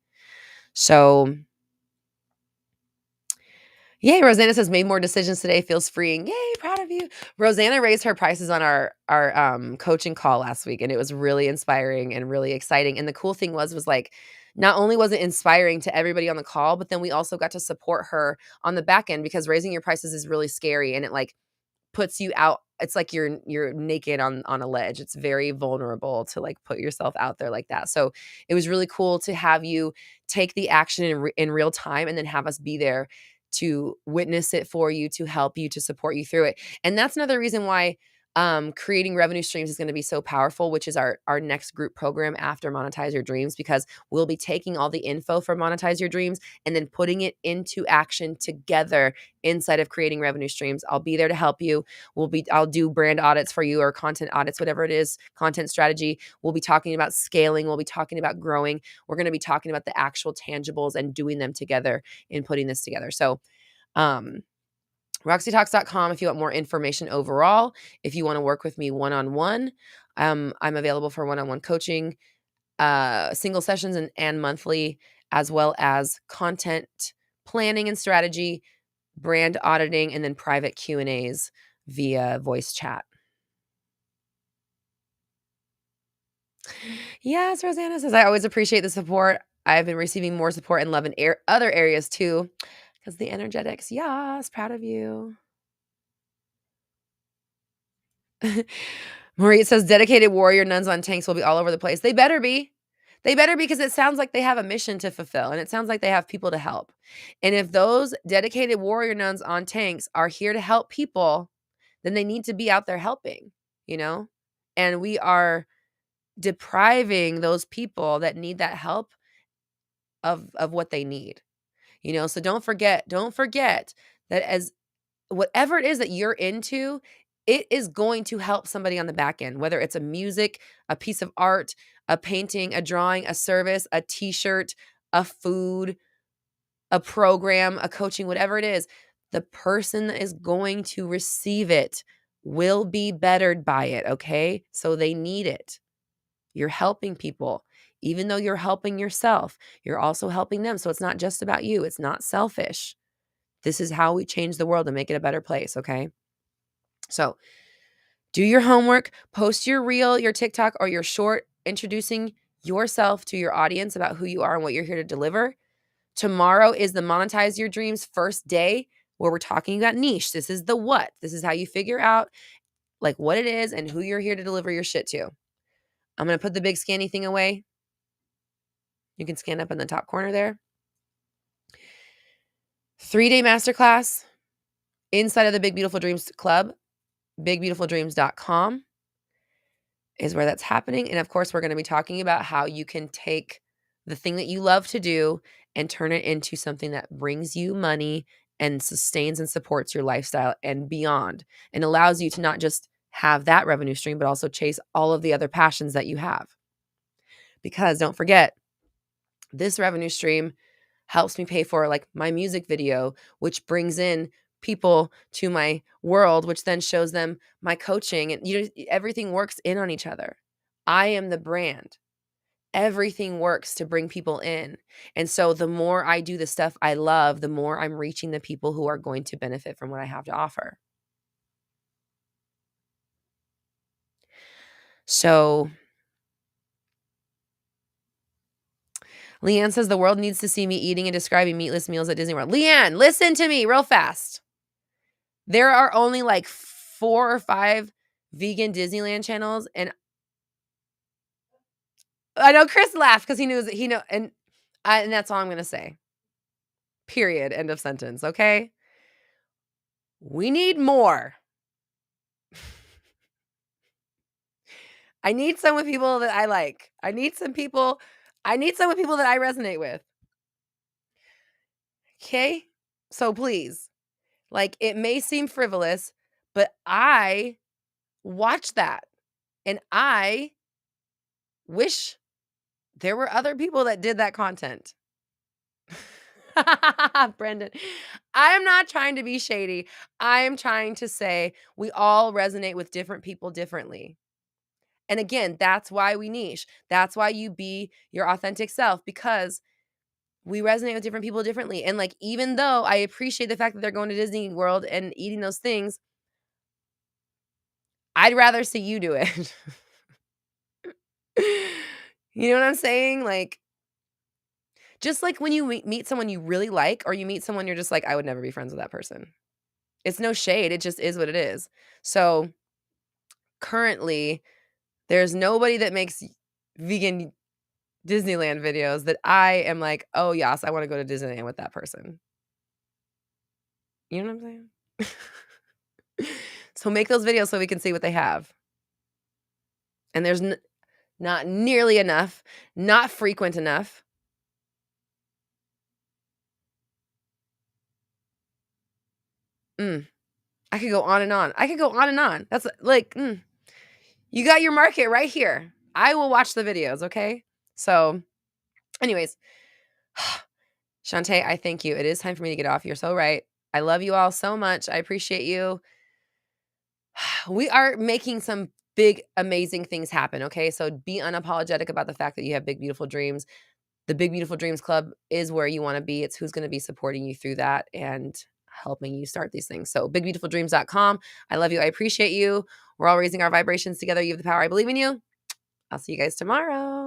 So, yay, Rosanna says, "Made more decisions today, feels freeing." Yay, proud of you. Rosanna raised her prices on our coaching call last week, and it was really inspiring and really exciting, and the cool thing was, like, not only was it inspiring to everybody on the call, but then we also got to support her on the back end because raising your prices is really scary, and it, like, puts you out. It's like you're naked on a ledge. It's very vulnerable to, like, put yourself out there like that. So, it was really cool to have you take the action in real time and then have us be there to witness it for you, to help you, to support you through it. And that's another reason why creating revenue streams is going to be so powerful, which is our next group program after Monetize Your Dreams, because we'll be taking all the info from Monetize Your Dreams and then putting it into action together inside of creating revenue streams. I'll be there to help you. I'll do brand audits for you or content audits, whatever it is, content strategy. We'll be talking about scaling. We'll be talking about growing. We're going to be talking about the actual tangibles and doing them together in putting this together. So, um, RoxyTalks.com if you want more information overall. If you want to work with me one-on-one, I'm available for one-on-one coaching, single sessions and monthly, as well as content planning and strategy, brand auditing, and then private Q&As via voice chat. Yes, Rosanna says, "I always appreciate the support. I've been receiving more support and love in other areas too, because the energetics." Yes, proud of you. Marie says, "Dedicated warrior nuns on tanks will be all over the place." They better be. They better be, because it sounds like they have a mission to fulfill, and it sounds like they have people to help. And if those dedicated warrior nuns on tanks are here to help people, then they need to be out there helping, you know? And we are depriving those people that need that help of what they need, you know? So don't forget that as whatever it is that you're into, it is going to help somebody on the back end, whether it's a music, a piece of art, a painting, a drawing, a service, a t-shirt, a food, a program, a coaching, whatever it is. The person that is going to receive it will be bettered by it, okay? So they need it. You're helping people. Even though you're helping yourself, you're also helping them. So it's not just about you. It's not selfish. This is how we change the world and make it a better place, okay? So do your homework, post your reel, your TikTok, or your short introducing yourself to your audience about who you are and what you're here to deliver. Tomorrow is the Monetize Your Dreams first day, where we're talking about niche. This is the what. This is how you figure out, like, what it is and who you're here to deliver your shit to. I'm going to put the big scanny thing away. You can scan up in the top corner there. 3-day masterclass inside of the Big Beautiful Dreams Club. BigBeautifulDreams.com is where that's happening. And of course, we're going to be talking about how you can take the thing that you love to do and turn it into something that brings you money and sustains and supports your lifestyle and beyond, and allows you to not just have that revenue stream, but also chase all of the other passions that you have. Because don't forget, this revenue stream helps me pay for, like, my music video, which brings in people to my world, which then shows them my coaching, and everything works in on each other. I am the brand. Everything works to bring people in. And so the more I do the stuff I love, the more I'm reaching the people who are going to benefit from what I have to offer. So Leanne says, "The world needs to see me eating and describing meatless meals at Disney World." Leanne, listen to me real fast. There are only like 4 or 5 vegan Disneyland channels, and I know Chris laughed because and that's all I'm gonna say. Period. End of sentence. Okay. We need more. I need some with people that I like. I need some with people that I resonate with. Okay? So please, like, it may seem frivolous, but I watch that, and I wish there were other people that did that content. Brendan, I am not trying to be shady. I am trying to say we all resonate with different people differently. And again, that's why we niche. That's why you be your authentic self, because we resonate with different people differently. And like, even though I appreciate the fact that they're going to Disney World and eating those things, I'd rather see you do it. You know what I'm saying? Like, just like when you meet someone you really like, or you meet someone you're just like, I would never be friends with that person. It's no shade. It just is what it is. So currently, there's nobody that makes vegan Disneyland videos that I am like, oh, yes, I want to go to Disneyland with that person. You know what I'm saying? So make those videos so we can see what they have. And there's not nearly enough, not frequent enough. I could go on and on. I could go on and on. That's like, you got your market right here. I will watch the videos, okay? So, anyways, Shantae, I thank you. It is time for me to get off. You're so right. I love you all so much. I appreciate you. We are making some big, amazing things happen, okay? So be unapologetic about the fact that you have big, beautiful dreams. The Big Beautiful Dreams Club is where you want to be. It's who's going to be supporting you through that and helping you start these things. So bigbeautifuldreams.com. I love you. I appreciate you. We're all raising our vibrations together. You have the power. I believe in you. I'll see you guys tomorrow.